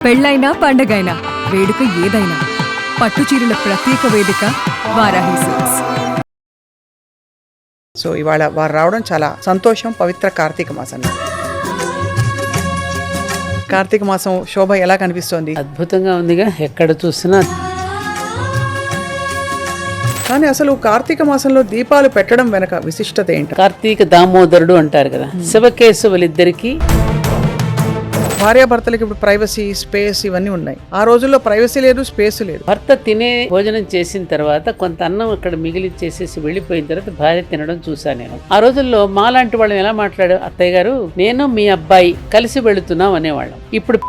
పెళ్ళైనా పండగైనా వేడుక ఏదైనా పట్టుచీరల ప్రత్యేక వేదిక వారాహి సిల్క్స్. సో ఇవాళ వారు రావడం చాలా సంతోషం. పవిత్ర కార్తీక మాసం, కార్తీక మాసం శోభ ఎలా కనిపిస్తోంది? అద్భుతంగా ఉందిగా, ఎక్కడ చూసినా. కానీ అసలు కార్తీక మాసంలో దీపాలు పెట్టడం వెనక విశిష్టత ఏంటి? కార్తీక దామోదరుడు అంటారు కదా, శివకేశవులిద్దరికి భార్యాభర్తలకి ఇప్పుడు ప్రైవసీ, స్పేస్ ఇవన్నీ ఉన్నాయి. ఆ రోజుల్లో ప్రైవసీ లేదు, స్పేస్ లేదు. భర్త తినే భోజనం చేసిన తర్వాత కొంత అన్నం అక్కడ మిగిలిచ్చేసేసి వెళ్ళిపోయిన తర్వాత భార్య తినడం చూసా నేను. ఆ రోజుల్లో మాలాంటి వాళ్ళం ఎలా మాట్లాడు, అత్తయ్య గారు నేను మీ అబ్బాయి కలిసి వెళుతున్నాం అనేవాళ్ళం. ఇప్పుడు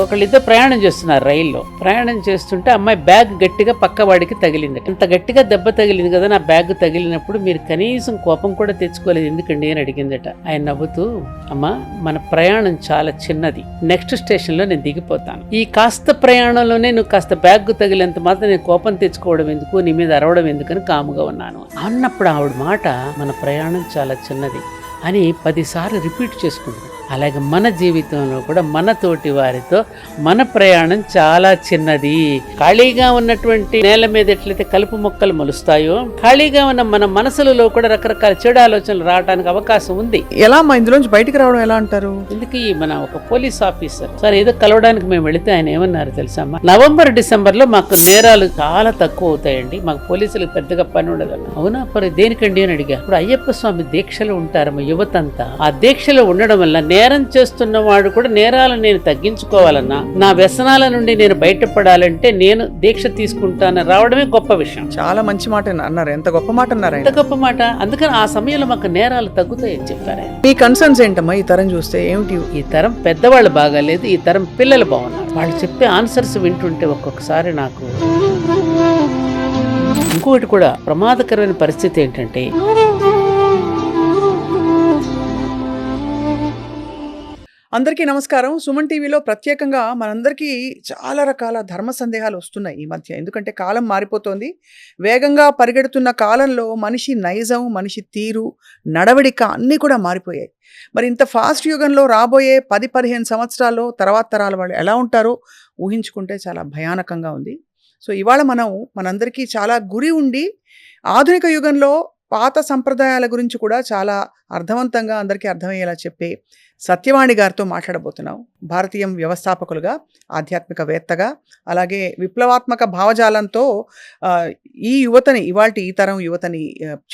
ఒకళ్ళిద్దరు ప్రయాణం చేస్తున్నారు, రైల్లో ప్రయాణం చేస్తుంటే అమ్మాయి బ్యాగ్ గట్టిగా పక్కవాడికి తగిలింది. అంత గట్టిగా దెబ్బ తగిలింది కదా, నా బ్యాగ్ తగిలినప్పుడు మీరు కనీసం కోపం కూడా తెచ్చుకోలేదు ఎందుకండి అని అడిగిందట. ఆయన నవ్వుతూ, అమ్మా మన ప్రయాణం చాలా చిన్నది, నెక్స్ట్ స్టేషన్లో నేను దిగిపోతాను, ఈ కాస్త ప్రయాణంలోనే నువ్వు కాస్త బ్యాగ్ తగిలేంత మాత్రం నేను కోపం తెచ్చుకోవడం ఎందుకు, నీ మీద అరవడం ఎందుకని కాముగా ఉన్నాను అన్నప్పుడు ఆవిడ మాట మన ప్రయాణం చాలా చిన్నది అని 10 సార్లు రిపీట్ చేసుకుంటాం. అలాగే మన జీవితంలో కూడా మన తోటి వారితో మన ప్రయాణం చాలా చిన్నది. ఖాళీగా ఉన్నటువంటి నేల మీద ఎట్లయితే కలుపు మొక్కలు మొలుస్తాయో, ఖాళీగా ఉన్న మన మనసులలో కూడా రకరకాల చెడు ఆలోచనలు రావడానికి అవకాశం ఉంది. ఎలా మా ఇందులోంచి బయటికి రావడం ఎలా అంటారు? ఎందుకు మన ఒక పోలీస్ ఆఫీసర్ సార్ ఏదో కలవడానికి మేము వెళితే ఆయన ఏమన్నారు తెలుసమ్మా, నవంబర్ డిసెంబర్ లో మాకు నేరాలు చాలా తక్కువ అవుతాయండి, మాకు పోలీసులకు పెద్దగా పని ఉండదు. అవునా, మరి దేనికండి అని అడిగా. ఇప్పుడు అయ్యప్ప స్వామి దీక్షలు ఉంటారమ్మ యువతంతా, ఆ దీక్షలో ఉండడం వల్ల నేరం చేస్తున్న వాడు కూడా నేరాలను నేను తగ్గించుకోవాలన్నా, నా వ్యసనాల నుండి నేను బయటపడాలంటే నేను దీక్ష తీసుకుంటాను రావడమే గొప్ప విషయం. చాలా మంచి మాట అన్నారు. ఎంత గొప్ప మాట అన్నారు, ఎంత గొప్ప మాట. అందుకని ఆ సమయంలో మాకు నేరాలు తగ్గుతాయని చెప్పారు. మీ కన్సర్న్స్ ఏంటమ్మా ఈ తరం చూస్తే? ఏమిటి? ఈ తరం పెద్దవాళ్ళు బాగాలేదు, ఈ తరం పిల్లలు బాగున్నారు. వాళ్ళు చెప్పే ఆన్సర్స్ వింటుంటే ఒక్కొక్కసారి నాకు ఇంకొకటి కూడా ప్రమాదకరమైన పరిస్థితి ఏంటంటే, అందరికీ నమస్కారం. సుమన్ టీవీలో ప్రత్యేకంగా మనందరికీ చాలా రకాల ధర్మ సందేహాలు వస్తున్నాయి ఈ మధ్య. ఎందుకంటే కాలం మారిపోతోంది. వేగంగా పరిగెడుతున్న కాలంలో మనిషి నైజం, మనిషి తీరు, నడవడిక అన్నీ కూడా మారిపోయాయి. మరి ఇంత ఫాస్ట్ యుగంలో రాబోయే 10-15 సంవత్సరాల్లో తర్వాత తరాల వాళ్ళు ఎలా ఉంటారో ఊహించుకుంటే చాలా భయానకంగా ఉంది. సో ఇవాళ మనందరికీ చాలా గురి ఉండి ఆధునిక యుగంలో పాత సంప్రదాయాల గురించి కూడా చాలా అర్థవంతంగా అందరికీ అర్థమయ్యేలా చెప్పే సత్యవాణి గారితో మాట్లాడబోతున్నాం. భారతీయం వ్యవస్థాపకులుగా, ఆధ్యాత్మికవేత్తగా, అలాగే విప్లవాత్మక భావజాలంతో ఈ యువతని, ఇవాల్టి ఈ తరం యువతని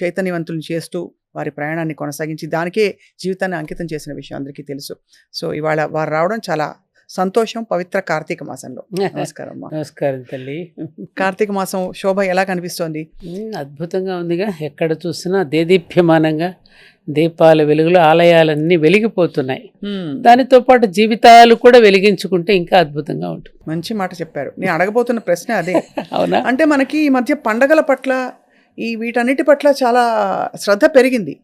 చైతన్యవంతులను చేస్తూ వారి ప్రయాణాన్ని కొనసాగించి దానికే జీవితాన్ని అంకితం చేసిన విషయం అందరికీ తెలుసు. సో ఇవాళ వారు రావడం చాలా సంతోషం. పవిత్ర కార్తీక మాసంలో. నమస్కారం. నమస్కారం తల్లి. కార్తీక మాసం శోభ ఎలా కనిపిస్తోంది? అద్భుతంగా ఉందిగా, ఎక్కడ చూసినా దేదీప్యమానంగా దీపాల వెలుగులో ఆలయాలన్నీ వెలిగిపోతున్నాయి. దానితో పాటు జీవితాలు కూడా వెలిగించుకుంటే ఇంకా అద్భుతంగా ఉంటుంది. మంచి మాట చెప్పారు. నేను అడగబోతున్న ప్రశ్న అదే. అవునా? అంటే మనకి ఈ మధ్య పండగల పట్ల, వీటన్నిటి పట్ల చాలా శ్రద్ధ పెరిగింది.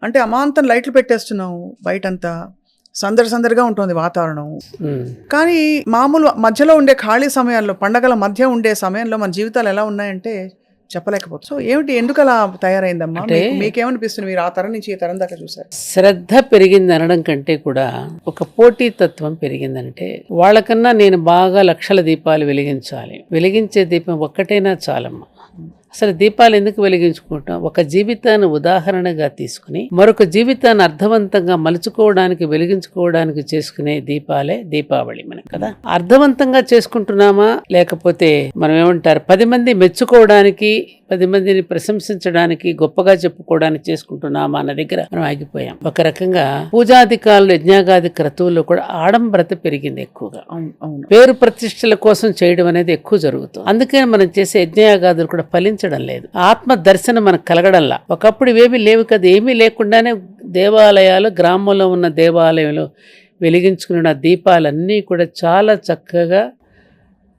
అంటే అమాంతం లైట్లు పెట్టేస్తున్నాం, బయటంతా సందడిగా ఉంటుంది వాతావరణం. కానీ మామూలు మధ్యలో ఉండే ఖాళీ సమయాల్లో, పండగల మధ్య ఉండే సమయంలో మన జీవితాలు ఎలా ఉన్నాయంటే చెప్పలేకపోతుంది. సో ఏమిటి, ఎందుకు అలా తయారైందమ్మా? మీకేమనిపిస్తుంది? మీరు ఆ తరం నుంచి ఈ తరం దాకా చూసారు. శ్రద్ధ పెరిగింది అనడం కంటే కూడా ఒక పోటీ తత్వం పెరిగిందంటే, వాళ్ళకన్నా నేను బాగా లక్షల దీపాలు వెలిగించాలి, వెలిగించే దీపం ఒక్కటైనా చాలమ్మా. అసలు దీపాలు ఎందుకు వెలిగించుకుంటాం? ఒక జీవితాన్ని ఉదాహరణగా తీసుకుని మరొక జీవితాన్ని అర్థవంతంగా మలుచుకోవడానికి, వెలిగించుకోవడానికి చేసుకునే దీపాలే దీపావళి మనకు కదా. అర్థవంతంగా చేసుకుంటున్నామా, లేకపోతే మనం ఏమంటారు 10 మంది మెచ్చుకోవడానికి, 10 మందిని ప్రశంసించడానికి, గొప్పగా చెప్పుకోవడానికి చేసుకుంటున్నామా అన్న దగ్గర మనం ఆగిపోయాం. ఒక రకంగా పూజాధికారులు, యజ్ఞాగాది క్రతువుల్లో కూడా ఆడంబరత పెరిగింది ఎక్కువగా. పేరు ప్రతిష్టల కోసం చేయడం అనేది ఎక్కువ జరుగుతుంది. అందుకని మనం చేసే యజ్ఞయాగాదులు కూడా ఫలించడం లేదు. ఆత్మ దర్శనం మనకు కలగడంలా. ఒకప్పుడు ఇవేమీ లేవు కదా, ఏమీ లేకుండానే దేవాలయాలు, గ్రామంలో ఉన్న దేవాలయంలో వెలిగించుకున్న దీపాలన్నీ కూడా చాలా చక్కగా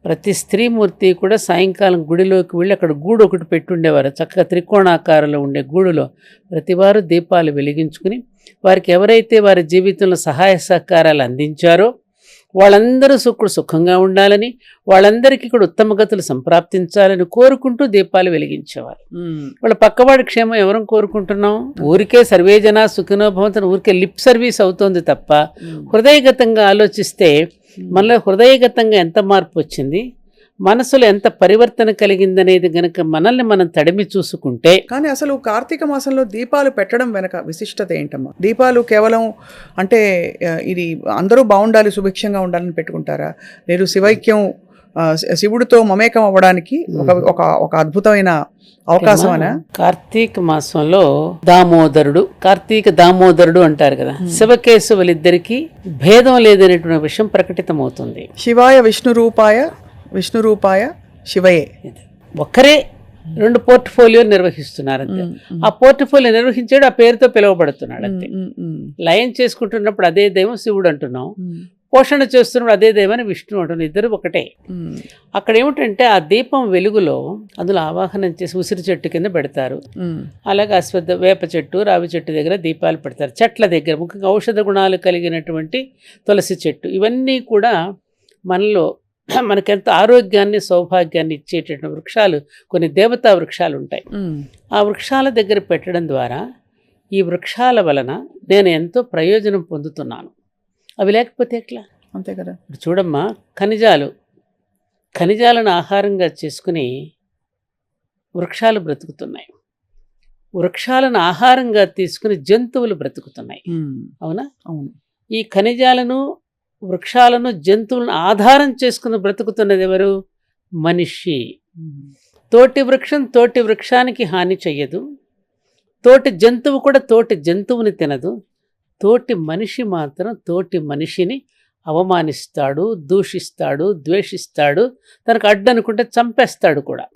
ప్రతి స్త్రీమూర్తి కూడా సాయంకాలం గుడిలోకి వెళ్ళి అక్కడ గూడు ఒకటి పెట్టుండేవారు. చక్కగా త్రికోణాకారంలో ఉండే గూడులో ప్రతివారు దీపాలు వెలిగించుకుని వారికి ఎవరైతే వారి జీవితంలో సహాయ సహకారాలు అందించారో వాళ్ళందరూ సుఖంగా ఉండాలని, వాళ్ళందరికీ కూడా ఉత్తమ గతులు సంప్రాప్తించాలని కోరుకుంటూ దీపాలు వెలిగించేవారు. వాళ్ళ పక్కవాడి క్షేమం ఎవరం కోరుకుంటున్నాం? ఊరికే సర్వేజన సుఖినో భవంతుని ఊరికే లిప్ సర్వీస్ అవుతోంది తప్ప హృదయగతంగా ఆలోచిస్తే మనలో హృదయగతంగా ఎంత మార్పు వచ్చింది, మనసులో ఎంత పరివర్తన కలిగిందనేది గనక మనల్ని మనం తడిమి చూసుకుంటే. కానీ అసలు కార్తీక మాసంలో దీపాలు పెట్టడం వెనక విశిష్టత ఏంటమ్మా? దీపాలు కేవలం అంటే ఇది అందరూ బాగుండాలి, సుభిక్షంగా ఉండాలని పెట్టుకుంటారా? లేదు శివైక్యం, శివుడితో మమేకం అవ్వడానికి ఒక అద్భుతమైన అవకాశం అనా? కార్తీక మాసంలో కార్తీక దామోదరుడు అంటారు కదా, శివకేశవులిద్దరికీ భేదం లేదనేటువంటి విషయం ప్రకటితమవుతుంది. శివాయ విష్ణు రూపాయ శివయే, ఒక్కరే రెండు పోర్ట్ఫోలియో నిర్వహిస్తున్నారు అంతే. ఆ పోర్ట్ఫోలియో నిర్వహించాడు, ఆ పేరుతో పిలువబడుతున్నాడు అంతే. లయం చేసుకుంటున్నప్పుడు అదే దైవం శివుడు అంటున్నాం, పోషణ చేస్తున్నప్పుడు అదే దైవాన్ని విష్ణు అంటున్నాం, ఇద్దరు ఒకటే. అక్కడ ఏమిటంటే ఆ దీపం వెలుగులో అందులో ఆవాహనం చేసి ఉసిరి చెట్టు కింద పెడతారు, అలాగే వేప చెట్టు, రావి చెట్టు దగ్గర దీపాలు పెడతారు, చెట్ల దగ్గర ముఖ్యంగా ఔషధ గుణాలు కలిగినటువంటి తులసి చెట్టు, ఇవన్నీ కూడా మనలో మనకెంత ఆరోగ్యాన్ని సౌభాగ్యాన్ని ఇచ్చేటటువంటి వృక్షాలు, కొన్ని దేవతా వృక్షాలు ఉంటాయి. ఆ వృక్షాల దగ్గర పెట్టడం ద్వారా ఈ వృక్షాల వలన నేను ఎంతో ప్రయోజనం పొందుతున్నాను. అవి లేకపోతే ఎట్లా? అంతే కదా. చూడమ్మా, ఖనిజాలను ఆహారంగా చేసుకుని వృక్షాలు బ్రతుకుతున్నాయి, వృక్షాలను ఆహారంగా తీసుకుని జంతువులు బ్రతుకుతున్నాయి. అవునా? అవును. ఈ ఖనిజాలను, వృక్షాలను, జంతువులను ఆధారం చేసుకుని బ్రతుకుతున్నది ఎవరు? మనిషి. తోటి వృక్షం తోటి వృక్షానికి హాని చెయ్యదు, తోటి జంతువు కూడా తోటి జంతువుని తినదు, తోటి మనిషి మాత్రం తోటి మనిషిని అవమానిస్తాడు, దూషిస్తాడు, ద్వేషిస్తాడు, తనకు అడ్డనుకుంటే చంపేస్తాడు కూడా.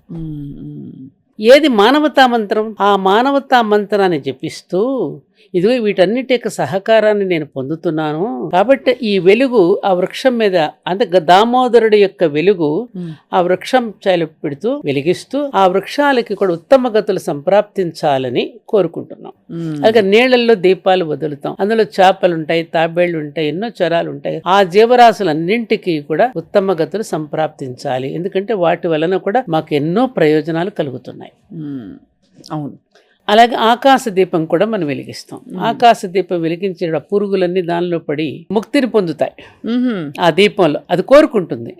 ఏది మానవతా మంత్రం? ఆ మానవతా మంత్రాన్ని జపిస్తూ ఇదిగో వీటన్నిటి యొక్క సహకారాన్ని నేను పొందుతున్నాను కాబట్టి ఈ వెలుగు ఆ వృక్షం మీద, అంటే దామోదరుడి యొక్క వెలుగు ఆ వృక్షం పెడుతూ వెలిగిస్తూ ఆ వృక్షాలకి కూడా ఉత్తమ గతులు సంప్రాప్తించాలని కోరుకుంటున్నాం. అలాగే నీళ్లలో దీపాలు వదులుతాం, అందులో చేపలు ఉంటాయి, తాబేళ్లు ఉంటాయి, ఎన్నో చరాలు ఉంటాయి. ఆ జీవరాశులన్నింటికి కూడా ఉత్తమ గతులు సంప్రాప్తించాలి, ఎందుకంటే వాటి వలన కూడా మాకు ఎన్నో ప్రయోజనాలు కలుగుతున్నాయి. అవును. అలాగే ఆకాశ దీపం కూడా మనం వెలిగిస్తాం. ఆకాశ దీపం వెలిగించే పురుగులన్నీ దానిలో పడి ముక్తిని పొందుతాయి. ఆ దీపంలో అది కోరుకుంటుంది,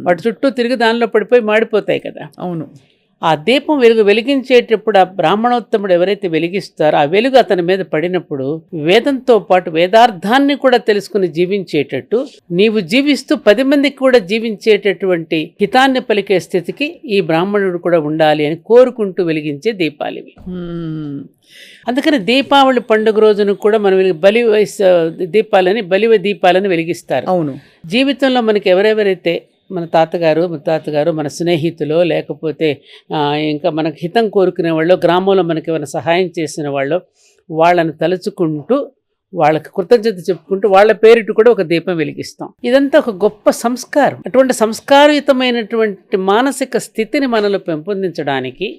వాటి చుట్టూ తిరిగి దానిలో పడిపోయి మాడిపోతాయి కదా. అవును. ఆ దీపం వెలిగించేటప్పుడు ఆ బ్రాహ్మణోత్తముడు ఎవరైతే వెలిగిస్తారో ఆ వెలుగు అతని మీద పడినప్పుడు వేదంతో పాటు వేదార్థాన్ని కూడా తెలుసుకుని జీవించేటట్టు, నీవు జీవిస్తూ 10 మందికి కూడా జీవించేటటువంటి హితాన్ని పలికే స్థితికి ఈ బ్రాహ్మణుడు కూడా ఉండాలి అని కోరుకుంటూ వెలిగించే దీపాలు ఇవి. అందుకని దీపావళి పండుగ రోజున కూడా మనం బలివ దీపాలని వెలిగిస్తారు. అవును. జీవితంలో మనకి ఎవరెవరైతే మన తాతగారు, ముత్తాతగారు, మన స్నేహితులు, లేకపోతే ఇంకా మనకు హితం కోరుకునే వాళ్ళు, గ్రామంలో మనకి ఏమైనా సహాయం చేసిన వాళ్ళు, వాళ్ళని తలుచుకుంటూ వాళ్ళకి కృతజ్ఞత చెప్పుకుంటూ వాళ్ళ పేరిట కూడా ఒక దీపం వెలిగిస్తాం. ఇదంతా ఒక గొప్ప సంస్కారం. అటువంటి సంస్కారయుతమైనటువంటి మానసిక స్థితిని మనలో పెంపొందించడానికి,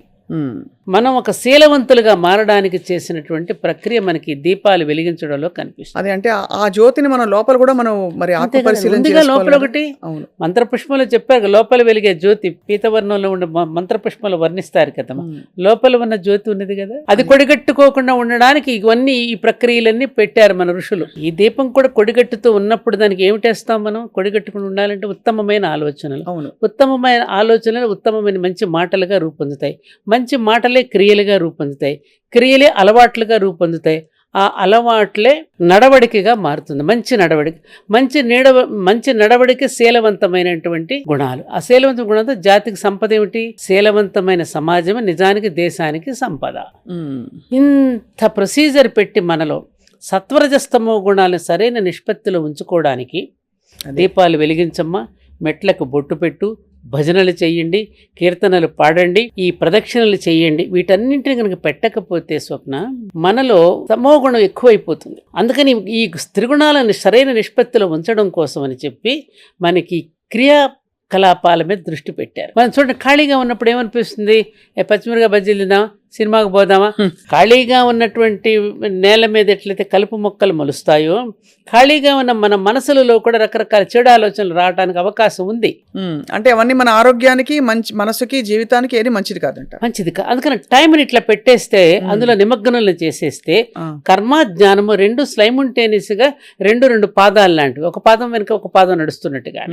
మనం ఒక శీలవంతులుగా మారడానికి చేసినటువంటి ప్రక్రియ మనకి దీపాలు వెలిగించడంలో కనిపిస్తుంది. అదే అంటే ఆ జ్యోతిని మన లోపల కూడా మనం మరి లోపల ఒకటి మంత్రపుష్పంలో చెప్పారు, లోపల వెలిగే జ్యోతి పీతవర్ణంలో ఉండే మంత్రపుష్పంలో వర్ణిస్తారు కదా, లోపల ఉన్న జ్యోతి ఉన్నది కదా, అది కొడిగట్టుకోకుండా ఉండడానికి ఇవన్నీ ఈ ప్రక్రియలన్నీ పెట్టారు మన ఋషులు. ఈ దీపం కూడా కొడిగట్టుతో ఉన్నప్పుడు దానికి ఏమిటేస్తాం మనం? కొడిగట్టుకుని ఉండాలంటే ఉత్తమమైన ఆలోచనలు, ఉత్తమమైన ఆలోచనలు ఉత్తమమైన మంచి మాటలుగా రూపొందుతాయి, మంచి మాటలే క్రియలుగా రూపొందుతాయి, క్రియలే అలవాట్లుగా రూపొందుతాయి, ఆ అలవాట్లే నడవడికగా మారుతుంది. మంచి నడవడిక శీలవంతమైనటువంటి గుణాలు. ఆ శీలవంతమైన గుణంతో జాతికి సంపద ఏమిటి? శీలవంతమైన సమాజమే నిజానికి దేశానికి సంపద. ఇంత ప్రొసీజర్ పెట్టి మనలో సత్వరజస్తమో గుణాలను సరైన నిష్పత్తిలో ఉంచుకోవడానికి దీపాలు వెలిగించమ్మా, మెట్లకు బొట్టు పెట్టు, భజనలు చెయ్యండి, కీర్తనలు పాడండి, ఈ ప్రదక్షిణలు చెయ్యండి. వీటన్నింటిని కనుక పెట్టకపోతే స్వప్న మనలో తమోగుణం ఎక్కువైపోతుంది. అందుకని ఈ త్రిగుణాలను సరైన నిష్పత్తిలో ఉంచడం కోసం అని చెప్పి మనకి క్రియాకలాపాల మీద దృష్టి పెట్టారు. మనం చూడండి, ఖాళీగా ఉన్నప్పుడు ఏమనిపిస్తుంది? పచ్చిమిరగా బజ్జీలు తిందాం, సినిమాకి పోదామా? ఖాళీగా ఉన్నటువంటి నేల మీద ఎట్లయితే కలుపు మొక్కలు మొలుస్తాయో ఖాళీగా ఉన్న మన మనసులలో కూడా రకరకాల చెడు ఆలోచనలు రావడానికి అవకాశం ఉంది. అంటే అవన్నీ మన ఆరోగ్యానికి, మంచి మనసుకి, జీవితానికి ఏది మంచిది కాదంట. మంచిది అందుకని టైంని ఇట్లా పెట్టేస్తే, అందులో నిమగ్నలు చేసేస్తే కర్మ జ్ఞానము రెండు సైమల్టేనియస్ గా రెండు పాదాలు లాంటివి, ఒక పాదం వెనుక ఒక పాదం నడుస్తున్నట్టుగా,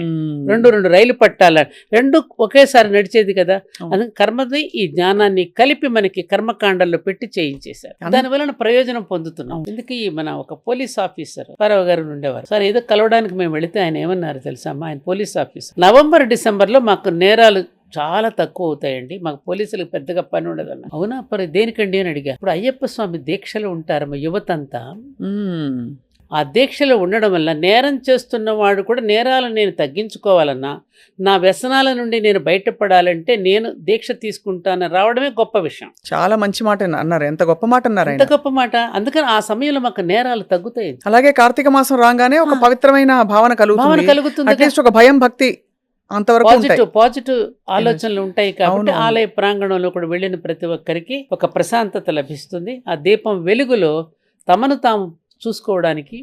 రెండు రైలు పట్టాల రెండు ఒకేసారి నడిచేది కదా. అందుకని కర్మది ఈ జ్ఞానాన్ని కలిపి మనకి కర్మకాండాల్లో పెట్టి చేయించేశారు. దానివల్ల ప్రయోజనం పొందుతున్నాం. ఎందుకు మన ఒక పోలీస్ ఆఫీసర్ పరవ గారు ఉండేవారు సార్, ఏదో కలవడానికి మేము వెళితే ఆయన ఏమన్నారు తెలుసా? ఆయన పోలీస్ ఆఫీసర్, నవంబర్ డిసెంబర్లో మాకు నేరాలు చాలా తక్కువ అవుతాయండి, మాకు పోలీసులకు పెద్దగా పని ఉండదన్న. అవునా, మరి దేనికండి అని అడిగా. ఇప్పుడు అయ్యప్ప స్వామి దీక్షలో ఉంటారు మా యువతంతా. ఆ దీక్షలో ఉండడం వల్ల నేరం చేస్తున్న వాడు కూడా నేరాలను నేను తగ్గించుకోవాలన్నా, నా వ్యసనాల నుండి నేను బయటపడాలంటే నేను దీక్ష తీసుకుంటాను రావడమే గొప్ప విషయం. చాలా మంచి మాట అన్నారు. ఎంత గొప్ప మాట అన్నారు, ఎంత గొప్ప మాట. అందుకని ఆ సమయంలో మాకు నేరాలు తగ్గుతాయి. అలాగే కార్తీక మాసం రాగానే ఒక పవిత్రమైన భావన కలుగుతుంది, అట్లీస్ట్ ఒక భయం, భక్తి అంతవరకు పాజిటివ్ ఆలోచనలు ఉంటాయి. కాబట్టి ఆలయ ప్రాంగణంలో కూడా వెళ్ళిన ప్రతి ఒక్కరికి ఒక ప్రశాంతత లభిస్తుంది. ఆ దీపం వెలుగులో తమను తాము చూసుకోవడానికి,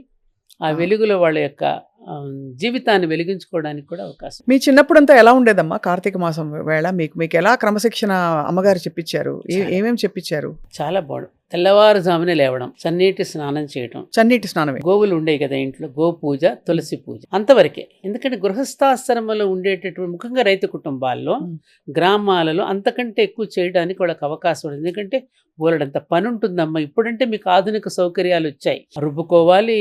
ఆ వెలుగులో వాళ్ళ యొక్క జీవితాన్ని వెలిగించుకోవడానికి కూడా అవకాశం. మీ చిన్నప్పుడంతా ఎలా ఉండేదమ్మా కార్తీక మాసం వేళ? మీకు ఎలా క్రమశిక్షణ అమ్మగారు చెప్పించారు? ఏమేమి చెప్పించారు? చాలా బాగుంది. తెల్లవారుజామునే లేవడం, చన్నీటి స్నానం చేయడం. చన్నీటి స్నానమే. గోవులు ఉండేవి కదా ఇంట్లో, గో పూజ, తులసి పూజ, అంతవరకే. ఎందుకంటే గృహస్థాశ్రమంలో ఉండేటటువంటి ముఖ్యంగా రైతు కుటుంబాల్లో, గ్రామాలలో అంతకంటే ఎక్కువ చేయడానికి వాళ్ళకి అవకాశం ఉంది. ఎందుకంటే బోలెడంత పని ఉంటుందమ్మా. ఇప్పుడంటే మీకు ఆధునిక సౌకర్యాలు వచ్చాయి, రుబ్బుకోవాలి,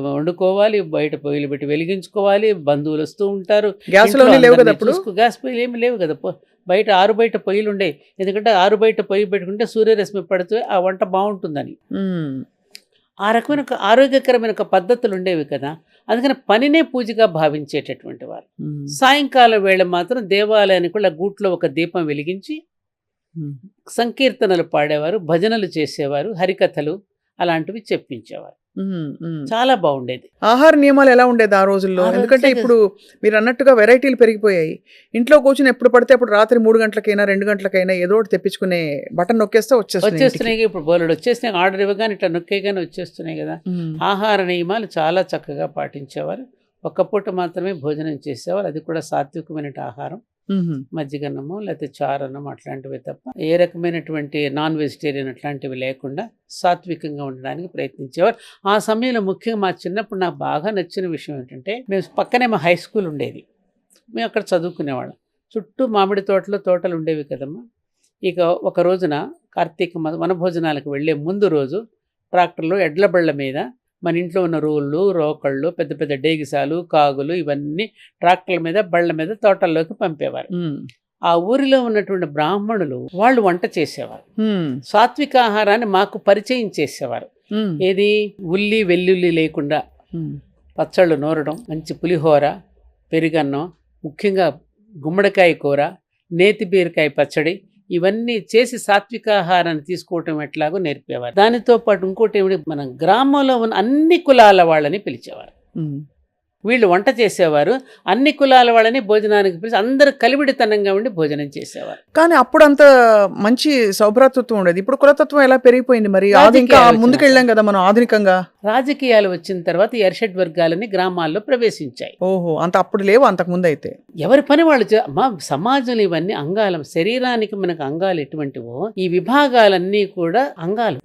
వండుకోవాలి, బయట పొయ్యిలు పెట్టి వెలిగించుకోవాలి, బంధువులు వస్తూ ఉంటారు. గ్యాస్ పొయ్యిలు ఏమి లేవు కదా, బయట బయట పొయ్యిలు ఉండేవి. ఎందుకంటే బయట పొయ్యి పెట్టుకుంటే సూర్యరశ్మి పడుతూ ఆ వంట బాగుంటుందని. ఆ రకమైన ఆరోగ్యకరమైన పద్ధతులు ఉండేవి కదా. అందుకని పనినే పూజగా భావించేటటువంటి వారు. సాయంకాలం వేళ మాత్రం దేవాలయానికి కూడా గూట్లో ఒక దీపం వెలిగించి సంకీర్తనలు పాడేవారు, భజనలు చేసేవారు, హరికథలు అలాంటివి చెప్పించేవారు. చాలా బాగుండేది. ఆహార నియమాలు ఎలా ఉండేది ఆ రోజుల్లో? ఎందుకంటే ఇప్పుడు మీరు అన్నట్టుగా వెరైటీలు పెరిగిపోయాయి. ఇంట్లో కూర్చుని ఎప్పుడు పడితే అప్పుడు రాత్రి 3 గంటలకైనా 2 గంటలకైనా ఏదో ఒకటి తెప్పించుకునే, బటన్ నొక్కేస్తే వచ్చేస్తున్నాయి. ఇప్పుడు బోలెడు వచ్చేసినాయి, ఆర్డర్ ఇవ్వగానే ఇట్లా నొక్కేగానే వచ్చేస్తున్నాయి కదా. ఆహార నియమాలు చాలా చక్కగా పాటించేవారు. ఒక్క పూట మాత్రమే భోజనం చేసేవారు, అది కూడా సాత్వికమైన ఆహారం. మజ్జిగన్నము లేకపోతే చారన్నం అట్లాంటివి తప్ప ఏ రకమైనటువంటి నాన్ వెజిటేరియన్ అట్లాంటివి లేకుండా సాత్వికంగా ఉండడానికి ప్రయత్నించేవారు. ఆ సమయంలో ముఖ్యంగా మా చిన్నప్పుడు నాకు బాగా నచ్చిన విషయం ఏంటంటే, మేము పక్కనే మా హై స్కూల్ ఉండేది, మేము అక్కడ చదువుకునేవాళ్ళం. చుట్టూ మామిడి తోటలు ఉండేవి కదమ్మా. ఇక ఒక రోజున కార్తీక వనభోజనాలకు వెళ్ళే ముందు రోజు ట్రాక్టర్లో ఎడ్ల బళ్ళ మీద మన ఇంట్లో ఉన్న రోళ్ళు, రోకళ్ళు, పెద్ద పెద్ద డేగిసాలు, కాగులు ఇవన్నీ ట్రాక్టర్ల మీద, బళ్ళ మీద తోటల్లోకి పంపేవారు. ఆ ఊరిలో ఉన్నటువంటి బ్రాహ్మణులు వాళ్ళు వంట చేసేవారు. సాత్విక ఆహారాన్ని మాకు పరిచయం చేసేవారు. ఏది ఉల్లి వెల్లుల్లి లేకుండా పచ్చళ్ళు నూరడం, మంచి పులిహోర, పెరుగన్నం, ముఖ్యంగా గుమ్మడికాయ కూర, నేతి బీరకాయ పచ్చడి, ఇవన్నీ చేసి సాత్విక ఆహారాన్ని తీసుకోవటం ఎట్లాగో నేర్పేవారు. దానితో పాటు ఇంకోటి ఏమిటి, మన గ్రామంలో ఉన్న అన్ని కులాల వాళ్ళని పిలిచేవారు. వీళ్ళు వంట చేసేవారు, అన్ని కులాల వాళ్ళని భోజనానికి పిలిచి అందరూ కలివిడితనంగా ఉండి భోజనం చేసేవారు. కానీ అప్పుడు అంత మంచి సౌభ్రాతృత్వం ఉండేది. ఇప్పుడు కులతత్వం ఎలా పెరిగిపోయింది మరి? ఇంకా ముందుకెళ్ళాం కదా మనం ఆధునికంగా. రాజకీయాలు వచ్చిన తర్వాత ఈ ఎర్షడ్ వర్గాలని గ్రామాల్లో ప్రవేశించాయి. ఓహో, అంత అప్పుడు లేవు, అంతకు ముందు అయితే ఎవరి పని వాళ్ళు. మా సమాజంలో ఇవన్నీ అంగాలం, శరీరానికి మనకు అంగాలు ఎటువంటివో ఈ విభాగాలన్నీ కూడా అంగాలు.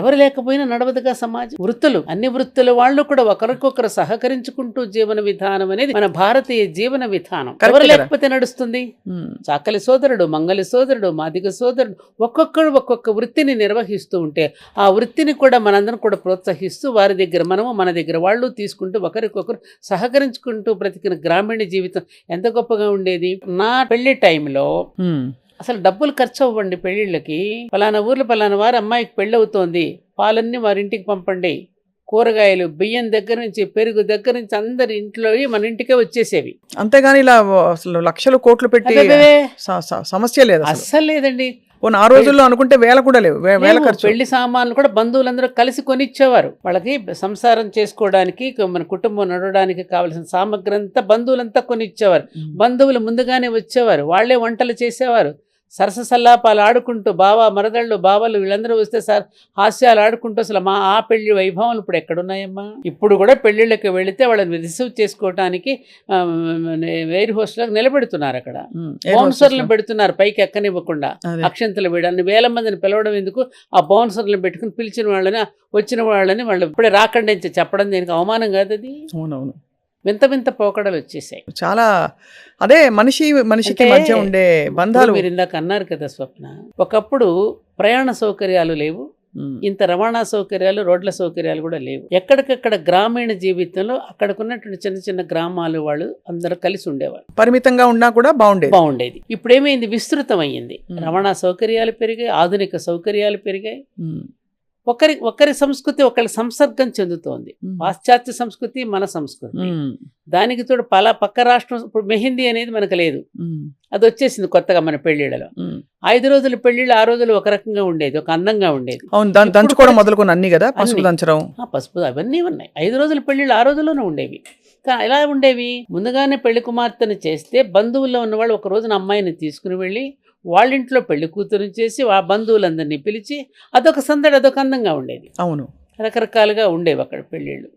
ఎవరు లేకపోయినా నడవదుగా సమాజం. వృత్తులు, అన్ని వృత్తుల వాళ్ళు కూడా ఒకరికొకరు సహకరించుకుంటూ జీవన విధానం అనేది మన భారతీయ జీవన విధానం. ఎవరు లేకపోతే నడుస్తుంది? చాకలి సోదరుడు, మంగలి సోదరుడు, మాదిగ సోదరుడు, ఒక్కొక్కడు ఒక్కొక్క వృత్తిని నిర్వహిస్తూ ఉంటే ఆ వృత్తిని కూడా మనందరం కూడా ప్రోత్సహిస్తూ వారి దగ్గర మనము, మన దగ్గర వాళ్ళు తీసుకుంటూ ఒకరికొకరు సహకరించుకుంటూ బ్రతికిన గ్రామీణ జీవితం ఎంత గొప్పగా ఉండేది. నా పెళ్లి టైంలో అసలు డబ్బులు ఖర్చు అవ్వండి పెళ్లిళ్ళకి. పలానా ఊర్లో పలానా వారు అమ్మాయికి పెళ్ళి అవుతోంది, పాలన్నీ వారింటికి పంపండి, కూరగాయలు, బియ్యం దగ్గర నుంచి, పెరుగు దగ్గర నుంచి అందరి ఇంట్లో మన ఇంటికే వచ్చేసేవి. అంతేగాని ఇలా అసలు లక్షలు కోట్లు పెట్టి సమస్య లేదు, అస్సలు లేదండి. ఆ రోజుల్లో అనుకుంటే వేల కూడా లేవు, వేల ఖర్చు. పెళ్లి సామాన్లు కూడా బంధువులందరూ కలిసి కొనిచ్చేవారు. వాళ్ళకి సంసారం చేసుకోవడానికి, మన కుటుంబం నడవడానికి కావలసిన సామగ్రి అంతా బంధువులంతా కొనిచ్చేవారు. బంధువులు ముందుగానే వచ్చేవారు, వాళ్లే వంటలు చేసేవారు. సరసల్లాపాలు ఆడుకుంటూ మరదళ్ళు బావలు వీళ్ళందరూ వస్తే హాస్యాలు ఆడుకుంటూ అసలు ఆ పెళ్లి వైభవం ఇప్పుడు ఎక్కడున్నాయమ్మా? ఇప్పుడు కూడా పెళ్లిళ్ళకి వెళితే వాళ్ళని రిసీవ్ చేసుకోవటానికి ఎయిర్ హోస్టల్కి నిలబెడుతున్నారు, అక్కడ బౌన్సర్లను పెడుతున్నారు పైకి ఎక్కనివ్వకుండా. అక్షంతలు వేయడాన్ని వేల మందిని పిలవడం ఎందుకు? ఆ బౌన్సర్లను పెట్టుకుని పిలిచిన వాళ్ళని వచ్చిన వాళ్ళని వాళ్ళు ఇప్పుడే రాకండి అని చెప్పడం దీనికి అవమానం కాదు అది? అవునవును, వింత వింత పోకడలు వచ్చేసాయి చాలా. అదే మనిషికి మధ్య ఉండే బంధాలు. మీరు ఇందాక అన్నారు కదా స్వప్న, ఒకప్పుడు ప్రయాణ సౌకర్యాలు లేవు, ఇంత రవాణా సౌకర్యాలు రోడ్ల సౌకర్యాలు కూడా లేవు. ఎక్కడికక్కడ గ్రామీణ జీవితంలో అక్కడికున్నటువంటి చిన్న చిన్న గ్రామాలు వాళ్ళు అందరూ కలిసి ఉండేవాళ్ళు, పరిమితంగా ఉన్నా కూడా బాగుండేది. ఇప్పుడు ఏమైంది? విస్తృతం అయ్యింది, రవాణా సౌకర్యాలు పెరిగాయి, ఆధునిక సౌకర్యాలు పెరిగాయి. ఒకరి సంస్కృతి ఒకరి సంసర్గం చెందుతోంది. పాశ్చాత్య సంస్కృతి మన సంస్కృతి, దానికి తోడు పక్క రాష్ట్రం. ఇప్పుడు మెహందీ అనేది మనకు లేదు, అది వచ్చేసింది కొత్తగా మన పెళ్లిళ్ళలో. 5 రోజుల పెళ్లిళ్ళు 6 రోజులు ఒక రకంగా ఉండేది, ఒక అందంగా ఉండేది. దంచుకోవడం మొదలుకొని అన్ని కదా, పసుపు దంచడం, పసుపు అవన్నీ ఉన్నాయి. 5 రోజుల పెళ్లిళ్ళు 6 రోజుల్లోనే ఉండేవి. ఎలా ఉండేవి? ముందుగానే పెళ్లి కుమార్తెను చేస్తే బంధువుల్లో ఉన్నవాళ్ళు ఒక రోజున అమ్మాయిని తీసుకుని వెళ్ళి వాళ్ళింట్లో పెళ్లి కూతురుని చేసి ఆ బంధువులందరినీ పిలిచి అదొక సందడి, అదొక అందంగా ఉండేది. అవును, రకరకాలుగా ఉండేవి అక్కడ పెళ్ళిళ్ళు.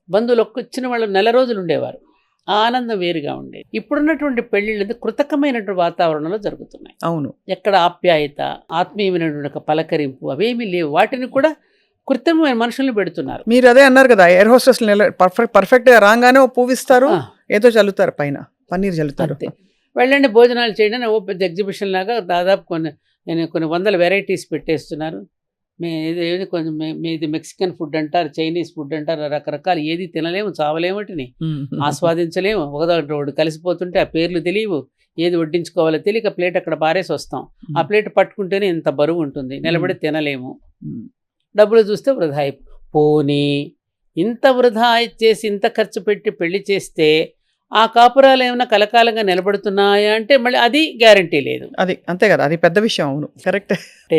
బంధువులు వచ్చిన వాళ్ళు 4 రోజులు ఉండేవారు, ఆ ఆనందం వేరుగా ఉండేది. ఇప్పుడున్నటువంటి పెళ్ళిళ్ళు కృతకమైనటువంటి వాతావరణంలో జరుగుతున్నాయి. అవును, ఎక్కడ ఆప్యాయత, ఆత్మీయమైనటువంటి ఒక పలకరింపు అవేమీ లేవు. వాటిని కూడా కృత్రిమమైన మనుషుల్ని పెడుతున్నారు. మీరు అదే అన్నారు కదా, ఎయిర్ హోస్టెస్ పర్ఫెక్ట్ గా రాగానే ఓ పువ్వు ఇస్తారు, ఏదో చల్లుతారు, పైన పన్నీర్ చల్లుతారు. వెళ్ళండి భోజనాలు చేయడం ఓ పెద్ద ఎగ్జిబిషన్ లాగా దాదాపు కొన్ని వందల వెరైటీస్ పెట్టేస్తున్నారు. ఇది మెక్సికన్ ఫుడ్ అంటారు, చైనీస్ ఫుడ్ అంటారు, రకరకాలు. ఏది తినలేము, చావలేమటిని ఆస్వాదించలేము. ఒకటి కలిసిపోతుంటే ఆ పేర్లు తెలియవు, ఏది వడ్డించుకోవాలో తెలియక ప్లేట్ అక్కడ పారేసి వస్తాం. ఆ ప్లేట్ పట్టుకుంటేనే ఇంత బరువు ఉంటుంది, నిలబడి తినలేము. డబ్బులు చూస్తే వృధా. పోనీ ఇంత వృధా చేసి ఇంత ఖర్చు పెట్టి పెళ్లి చేస్తే ఆ కాపురాలు ఏమైనా కలకాలంగా నిలబడుతున్నాయా అంటే మళ్ళీ అది గ్యారంటీ లేదు. అది అంతే కదా, అది పెద్ద విషయం. అవును, కరెక్ట్. అంటే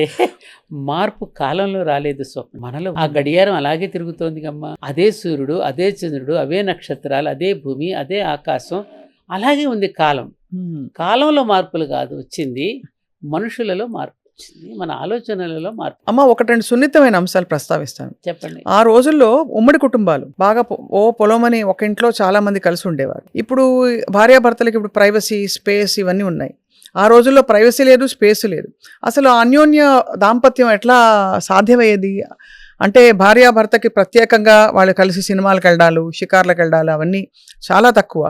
మార్పు కాలంలో రాలేదు స్వప్న, మనలో ఆ గడియారం అలాగే తిరుగుతోంది కమ్మా. అదే సూర్యుడు, అదే చంద్రుడు, అవే నక్షత్రాలు, అదే భూమి, అదే ఆకాశం, అలాగే ఉంది కాలం. కాలంలో మార్పులు కాదు వచ్చింది, మనుషులలో మార్పు వచ్చింది, మన ఆలోచనలలో మార్పు. అమ్మ, 1-2 సున్నితమైన అంశాలు ప్రస్తావిస్తాను. చెప్పండి. ఆ రోజుల్లో ఉమ్మడి కుటుంబాలు బాగా పొలమని ఒక ఇంట్లో చాలా మంది కలిసి ఉండేవారు. ఇప్పుడు భార్యాభర్తలకి ఇప్పుడు ప్రైవసీ, స్పేస్ ఇవన్నీ ఉన్నాయి. ఆ రోజుల్లో ప్రైవసీ లేదు, స్పేస్ లేదు. అసలు అన్యోన్య దాంపత్యం ఎట్లా సాధ్యమయ్యేది అంటే భార్యాభర్తకి ప్రత్యేకంగా వాళ్ళు కలిసి సినిమాలకు వెళ్ళడాలు, షికార్లకు వెళ్ళడాలు అవన్నీ చాలా తక్కువ.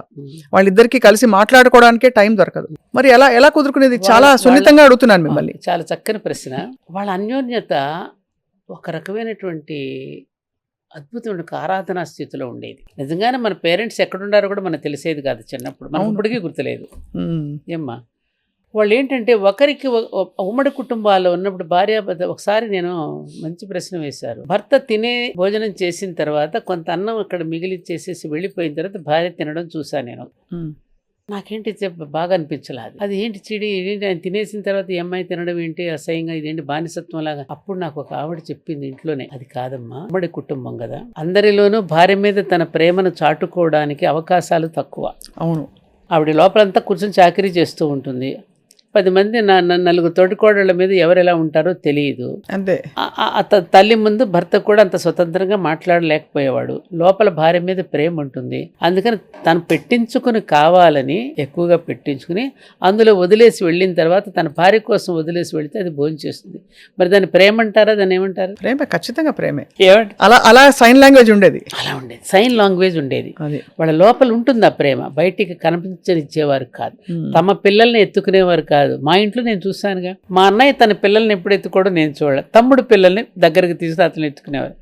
వాళ్ళిద్దరికి కలిసి మాట్లాడుకోవడానికే టైం దొరకదు. మరి ఎలా కుదురుకునేది? చాలా సున్నితంగా అడుగుతున్నాను మిమ్మల్ని. చాలా చక్కని ప్రశ్న. వాళ్ళ అన్యోన్యత ఒక రకమైనటువంటి అద్భుతమైన ఆరాధనా స్థితిలో ఉండేది. నిజంగానే మన పేరెంట్స్ ఎక్కడుండారో కూడా మనకు తెలిసేది కాదు చిన్నప్పుడు, మనకు ఇప్పటికీ గుర్తులేదు. ఏమ్మా, వాళ్ళు ఏంటంటే ఒకరికి ఉమ్మడి కుటుంబాల్లో ఉన్నప్పుడు భార్యాభర్త ఒకసారి నేను మంచి ప్రశ్న వేశారు. భర్త భోజనం చేసిన తర్వాత కొంత అన్నం అక్కడ మిగిలిచ్చేసేసి వెళ్ళిపోయిన తర్వాత భార్య తినడం చూసాను నేను. నాకేంటి బాగా అనిపించలేదు. అది ఏంటి చిడి, ఏంటి ఆయన తినేసిన తర్వాత ఈ అమ్మాయి తినడం ఏంటి అసహ్యంగా, ఇదేంటి బానిసత్వం లాగా. అప్పుడు నాకు ఒక ఆవిడ చెప్పింది ఇంట్లోనే, అది కాదమ్మా, ఉమ్మడి కుటుంబం కదా, అందరిలోనూ భార్య మీద తన ప్రేమను చాటుకోవడానికి అవకాశాలు తక్కువ. అవును, ఆవిడ లోపలంతా కూర్చొని చాకరీ చేస్తూ ఉంటుంది. 10 మంది 4 తోటికోడళ్ళ మీద ఎవరు ఎలా ఉంటారో తెలియదు. అంతే. తల్లి ముందు భర్త కూడా అంత స్వతంత్రంగా మాట్లాడలేకపోయేవాడు. లోపల భార్య మీద ప్రేమ ఉంటుంది, అందుకని తను పెట్టించుకుని కావాలని ఎక్కువగా పెట్టించుకుని అందులో వదిలేసి వెళ్ళిన తర్వాత తన భార్య కోసం వదిలేసి వెళితే అది భోజనం చేస్తుంది. మరి దాన్ని ప్రేమ అంటారా? దాన్ని ఏమంటారు? ప్రేమ, ఖచ్చితంగా ప్రేమే. ఏమంటారు? అలా సైన్ లాంగ్వేజ్ ఉండేది. అలా ఉండేది, సైన్ లాంగ్వేజ్ ఉండేది. వాళ్ళ లోపల ఉంటుంది ఆ ప్రేమ, బయటికి కనిపించనిచ్చేవారు కాదు. తమ పిల్లల్ని ఎత్తుకునేవారు కాదు. మా ఇంట్లో నేను చూశానుగా, మా అన్నయ్య తన పిల్లల్ని ఎప్పుడు ఎత్తుకోవడం నేను చూడాలి. తమ్ముడు పిల్లల్ని దగ్గరికి తీసుకుని అతను ఎత్తుకునేవారు.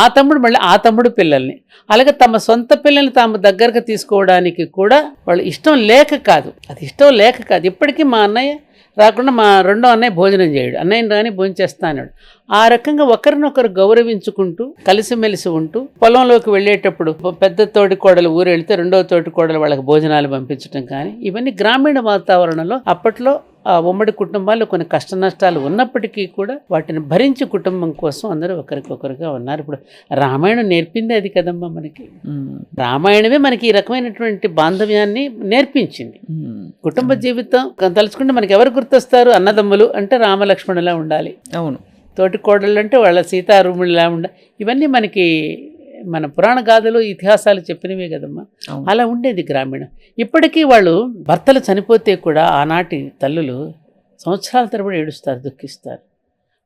ఆ తమ్ముడు మళ్ళీ ఆ తమ్ముడు పిల్లల్ని, అలాగే తమ సొంత పిల్లల్ని తాము దగ్గరకు తీసుకోవడానికి కూడా వాళ్ళు ఇష్టం లేక కాదు, అది ఇష్టం లేక కాదు. ఇప్పటికీ మా అన్నయ్య రాకుండా మా రెండో అన్నయ్య భోజనం చేయడు, అన్నయ్యని రాని భోజనం చేస్తా అన్నాడు. ఆ రకంగా ఒకరినొకరు గౌరవించుకుంటూ కలిసిమెలిసి ఉంటూ పొలంలోకి వెళ్ళేటప్పుడు పెద్ద తోటి కోడలు ఊరు వెళితే రెండో తోటి కోడలు వాళ్ళకి భోజనాలు పంపించడం కానీ, ఇవన్నీ గ్రామీణ వాతావరణంలో అప్పట్లో ఆ ఉమ్మడి కుటుంబాల్లో కొన్ని కష్ట నష్టాలు ఉన్నప్పటికీ కూడా వాటిని భరించి కుటుంబం కోసం అందరూ ఒకరికొకరుగా ఉన్నారు. ఇప్పుడు రామాయణం నేర్పింది అది కదమ్మా మనకి. రామాయణమే మనకి ఈ రకమైనటువంటి బాంధవ్యాన్ని నేర్పించింది. కుటుంబ జీవితం తలుచుకుంటే మనకి ఎవరు గుర్తొస్తారు? అన్నదమ్ములు అంటే రామలక్ష్మణులా ఉండాలి, అవును. తోటి కోడళ్ళు అంటే వాళ్ళ సీతారాముడిలా ఉండాలి. ఇవన్నీ మనకి మన పురాణ గాథలు ఇతిహాసాలు చెప్పినవే కదమ్మా. అలా ఉండేది గ్రామీణం. ఇప్పటికీ వాళ్ళు భర్తలు చనిపోతే కూడా ఆనాటి తల్లులు సంవత్సరాల తరబడి ఏడుస్తారు, దుఃఖిస్తారు.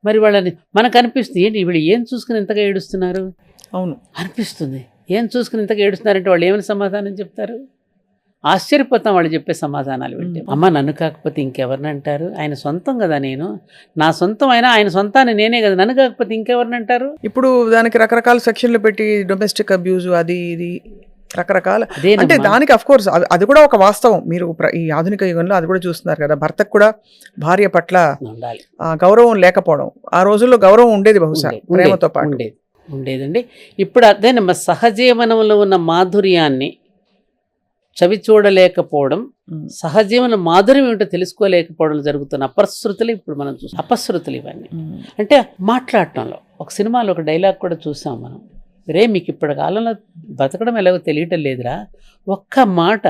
మరి వాళ్ళని మనకు అనిపిస్తుంది, ఏంటి వీళ్ళు ఏం చూసుకుని ఇంతగా ఏడుస్తున్నారు? అవును అనిపిస్తుంది. ఏం చూసుకుని ఇంతగా ఏడుస్తున్నారంటే వాళ్ళు ఏమైనా సమాధానం చెప్తారు? ఆశ్చర్యపోతాం వాళ్ళు చెప్పే సమాధానాలు వింటే. అమ్మ నన్ను కాకపోతే ఇంకెవరిని అంటారు? ఆయన సొంతం కదా, నేను నా సొంతం అయినా ఆయన సొంతాన్ని నేనే కదా, నన్ను కాకపోతే ఇంకెవరిని అంటారు? ఇప్పుడు దానికి రకరకాల సెక్షన్లు పెట్టి డొమెస్టిక్ అబ్యూజ్ అది ఇది రకరకాల, అంటే దానికి అఫ్ కోర్స్ అది కూడా ఒక వాస్తవం. మీరు ఈ ఆధునిక యుగంలో అది కూడా చూస్తున్నారు కదా, భర్తకు కూడా భార్య పట్ల గౌరవం లేకపోవడం. ఆ రోజుల్లో గౌరవం ఉండేది బహుశా ప్రేమతో పాటు ఉండేదండి. ఇప్పుడు అదే సహజీవనంలో ఉన్న మాధుర్యాన్ని చవి చూడలేకపోవడం, సహజీవన మాధుర్యం ఏమిటో తెలుసుకోలేకపోవడం జరుగుతున్న అపశృతులు ఇప్పుడు మనం చూస్తాం. అపశృతులు ఇవన్నీ అంటే మాట్లాడటంలో. ఒక సినిమాలో ఒక డైలాగ్ కూడా చూసాం మనం, రే మీకు ఇప్పటి కాలంలో బతకడం ఎలాగో తెలియటం లేదురా, ఒక్క మాట.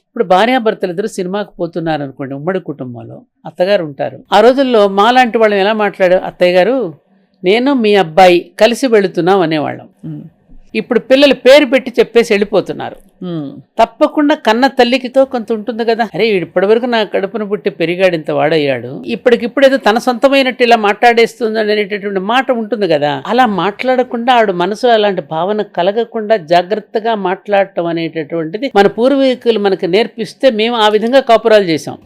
ఇప్పుడు భార్యాభర్తలు ఇద్దరు సినిమాకి పోతున్నారు అనుకోండి, ఉమ్మడి కుటుంబంలో అత్తగారు ఉంటారు. ఆ రోజుల్లో మాలాంటి వాళ్ళని ఎలా మాట్లాడారు? అత్తయ్య గారు నేను మీ అబ్బాయి కలిసి వెళుతున్నాం అనేవాళ్ళం. ఇప్పుడు పిల్లలు పేరు పెట్టి చెప్పేసి వెళ్ళిపోతున్నారు. తప్పకుండా కన్న తల్లికితో కొంత ఉంటుంది కదా, అరే ఇప్పటి వరకు నా కడుపును పుట్టి పెరిగాడు, ఇంత వాడయ్యాడు, ఇప్పటికిప్పుడు ఏదో తన సొంతమైనట్టు ఇలా మాట్లాడేస్తుంది అనేటటువంటి మాట ఉంటుంది కదా. అలా మాట్లాడకుండా ఆవిడ మనసులో అలాంటి భావన కలగకుండా జాగ్రత్తగా మాట్లాడటం అనేటటువంటిది మన పూర్వీకులు మనకు నేర్పిస్తే మేము ఆ విధంగా కాపురాలు చేసాం.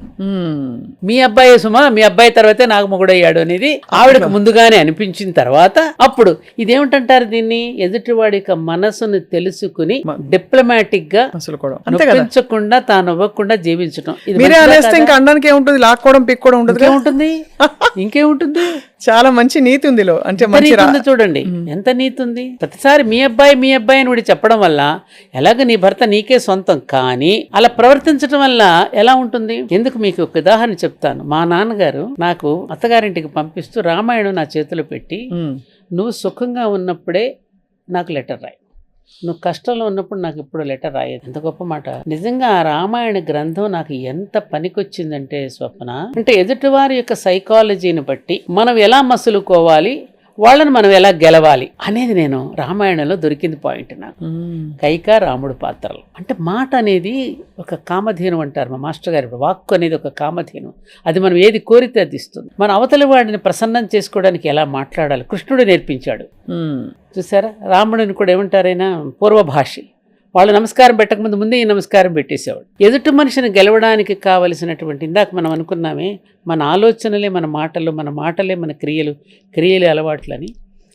మీ అబ్బాయి సుమా, మీ అబ్బాయి తర్వాతే నాకు మొగుడయ్యాడు అనేది ఆవిడకు ముందుగానే అనిపించిన తర్వాత అప్పుడు ఇదేమిటంటారు దీన్ని, ఎదుటివాడి మనసును తెలుసుకుని డిప్లొమాటిక్ గా నొప్పించకుండా తాను ఇవ్వకుండా జీవించడం. అనడానికి ఏముంటుంది, లాక్కోవడం పిక్కోవడం ఉండదు, ఏముంటుంది, ఇంకేముంటుంది. చాలా మంచి నీతి ఉంది అంటే చూడండి ఎంత నీతి ఉంది. ప్రతిసారి మీ అబ్బాయి అని వీడి చెప్పడం వల్ల ఎలాగ నీ భర్త నీకే సొంతం, కానీ అలా ప్రవర్తించడం వల్ల ఎలా ఉంటుంది? ఎందుకు మీకు ఒక ఉదాహరణ చెప్తాను. మా నాన్నగారు నాకు అత్తగారింటికి పంపిస్తూ రామాయణం నా చేతిలో పెట్టి, నువ్వు సుఖంగా ఉన్నప్పుడే నాకు లెటర్ రాయి, నువ్వు కష్టంలో ఉన్నప్పుడు నాకు ఇప్పుడు లెటర్ రాయేది. ఎంత గొప్ప మాట నిజంగా. ఆ రామాయణ గ్రంథం నాకు ఎంత పనికొచ్చిందంటే స్వప్న, అంటే ఎదుటివారి యొక్క సైకాలజీని బట్టి మనం ఎలా మసులుకోవాలి, వాళ్ళని మనం ఎలా గెలవాలి అనేది నేను రామాయణంలో దొరికింది పాయింట్ నాకు. కైక రాముడు పాత్రలు అంటే మాట అనేది ఒక కామధేను అంటారు మా మాస్టర్ గారు. ఇప్పుడు వాక్కు అనేది ఒక కామధేను, అది మనం ఏది కోరితే అది ఇస్తుంది. మన అవతలి వాడిని ప్రసన్నం చేసుకోవడానికి ఎలా మాట్లాడాలి కృష్ణుడు నేర్పించాడు. చూసారా, రాముడిని కూడా ఏమంటారైనా పూర్వభాషి, వాళ్ళు నమస్కారం పెట్టకముందు ముందే ఈ నమస్కారం పెట్టేసేవాడు. ఎదుటి మనిషిని గెలవడానికి కావలసినటువంటి ఇందాక మనం అనుకున్నామే, మన ఆలోచనలే మన మాటలు, మన మాటలే మన క్రియలు, క్రియలే అలవాట్లని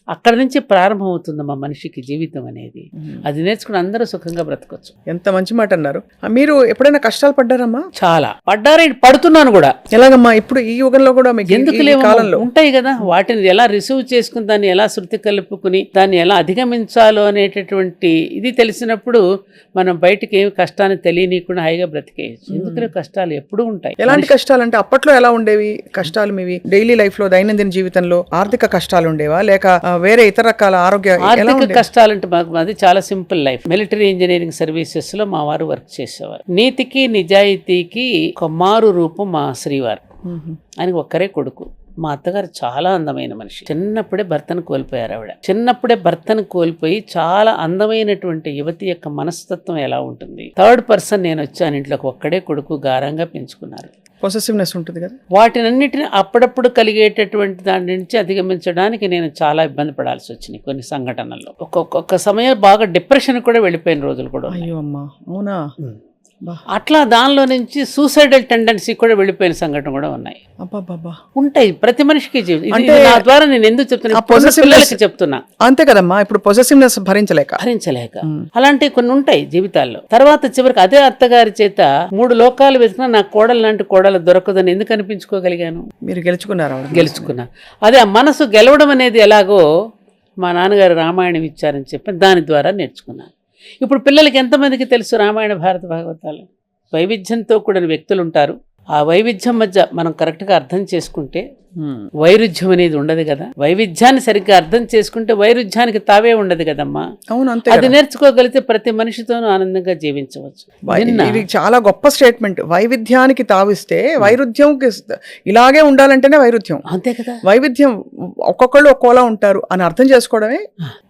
అక్కడ నుంచి ప్రారంభమవుతుంది మా మనిషికి జీవితం అనేది. అది నేర్చుకుని అందరూ సుఖంగా బ్రతకొచ్చు. ఎంత మంచి మాట అన్నారు. మీరు ఎప్పుడైనా కష్టాలు పడ్డారమ్మా? చాలా పడ్డారు, పడుతున్నాను కూడా. ఎలాగమ్మా ఇప్పుడు ఈ యుగంలో కూడా ఎందుకు లేవు, ఉంటాయి కదా. వాటిని ఎలా రిసీవ్ చేసుకుని దాన్ని ఎలా శృతి కలుపుకుని దాన్ని ఎలా అధిగమించాలో అనేటటువంటి ఇది తెలిసినప్పుడు మనం బయటికి ఏమి కష్టాన్ని తెలియనీయకుండా హాయిగా బ్రతికేయచ్చు. ఎందుకు కష్టాలు ఎప్పుడూ ఉంటాయి. ఎలాంటి కష్టాలు అంటే అప్పట్లో ఎలా ఉండేవి కష్టాలు మీవి? డైలీ లైఫ్ లో, దైనందిన జీవితంలో ఆర్థిక కష్టాలు ఉండేవా, లేక వేరే ఇతర రకాల ఆర్థిక కష్టాలంటే మాకు అది చాలా simple life. Military engineering services లో మా వారు వర్క్ చేసేవారు. నీతికి నిజాయితీకి ఒక మారు రూపం మా శ్రీవారు. ఆయనకు ఒక్కరే కొడుకు. మా అత్తగారు చాలా అందమైన మనిషి. చిన్నప్పుడే భర్తను కోల్పోయారు ఆవిడ. చిన్నప్పుడే భర్తను కోల్పోయి చాలా అందమైనటువంటి యువతి యొక్క మనస్తత్వం ఎలా ఉంటుంది. థర్డ్ పర్సన్ నేను వచ్చాను ఇంట్లోకి, ఒక్కడే కొడుకు, గారంగా పెంచుకున్నారు. పొసెసివ్నెస్ ఉంటుంది కదా. వాటినన్నిటిని అప్పుడప్పుడు కలిగేటటువంటి దాని నుంచి అధిగమించడానికి నేను చాలా ఇబ్బంది పడాల్సి వచ్చింది కొన్ని సంఘటనల్లో. ఒక్కొక్క సమయం బాగా డిప్రెషన్ కూడా వెళ్ళిపోయిన రోజులు కూడా. అయ్యో అమ్మా, అవునా? అట్లా దానిలో నుంచి సూసైడల్ టెండెన్సీ కూడా వెళ్ళిపోయిన సంఘటన కూడా ఉన్నాయి. ఉంటాయి ప్రతి మనిషికి. నా ద్వారా నేను ఎందుకు చెప్తున్నా అంతే కదమ్మా. ఇప్పుడు పొసెసివ్నెస్ భరించలేక అలాంటివి కొన్ని ఉంటాయి జీవితాల్లో. తర్వాత చివరికి అదే అత్తగారి చేత 3 లోకాలు వెతికినా నాకు కోడలు లాంటి కోడలు దొరకదని ఎందుకు అనిపించుకోగలిగాను? మీరు గెలుచుకున్నా. అదే ఆ మనసు గెలవడం అనేది ఎలాగో మా నాన్నగారు రామాయణం ఇచ్చారని చెప్పి దాని ద్వారా నేర్చుకున్నాను. ఇప్పుడు పిల్లలకి ఎంతమందికి తెలుసు రామాయణ భారత భాగవతాలు? వైవిధ్యంతో కూడిన వ్యక్తులు ఉంటారు, ఆ వైవిధ్యం మధ్య మనం కరెక్ట్గా అర్థం చేసుకుంటే వైరుధ్యం అనేది ఉండదు కదా. వైవిధ్యాన్ని సరిగ్గా అర్థం చేసుకుంటే వైరుధ్యానికి తావే ఉండదు కదమ్మా. అవును, అంతే అది నేర్చుకోగలిగితే ప్రతి మనిషితోనూ ఆనందంగా జీవించవచ్చు. ఇది చాలా గొప్ప స్టేట్మెంట్. వైవిధ్యానికి తావిస్తే వైరుధ్యం ఇలాగే ఉండాలంటేనే వైరుధ్యం. అంతే కదా. వైవిధ్యం ఒక్కొక్కళ్ళు ఒక్కోలా ఉంటారు అని అర్థం చేసుకోవడమే.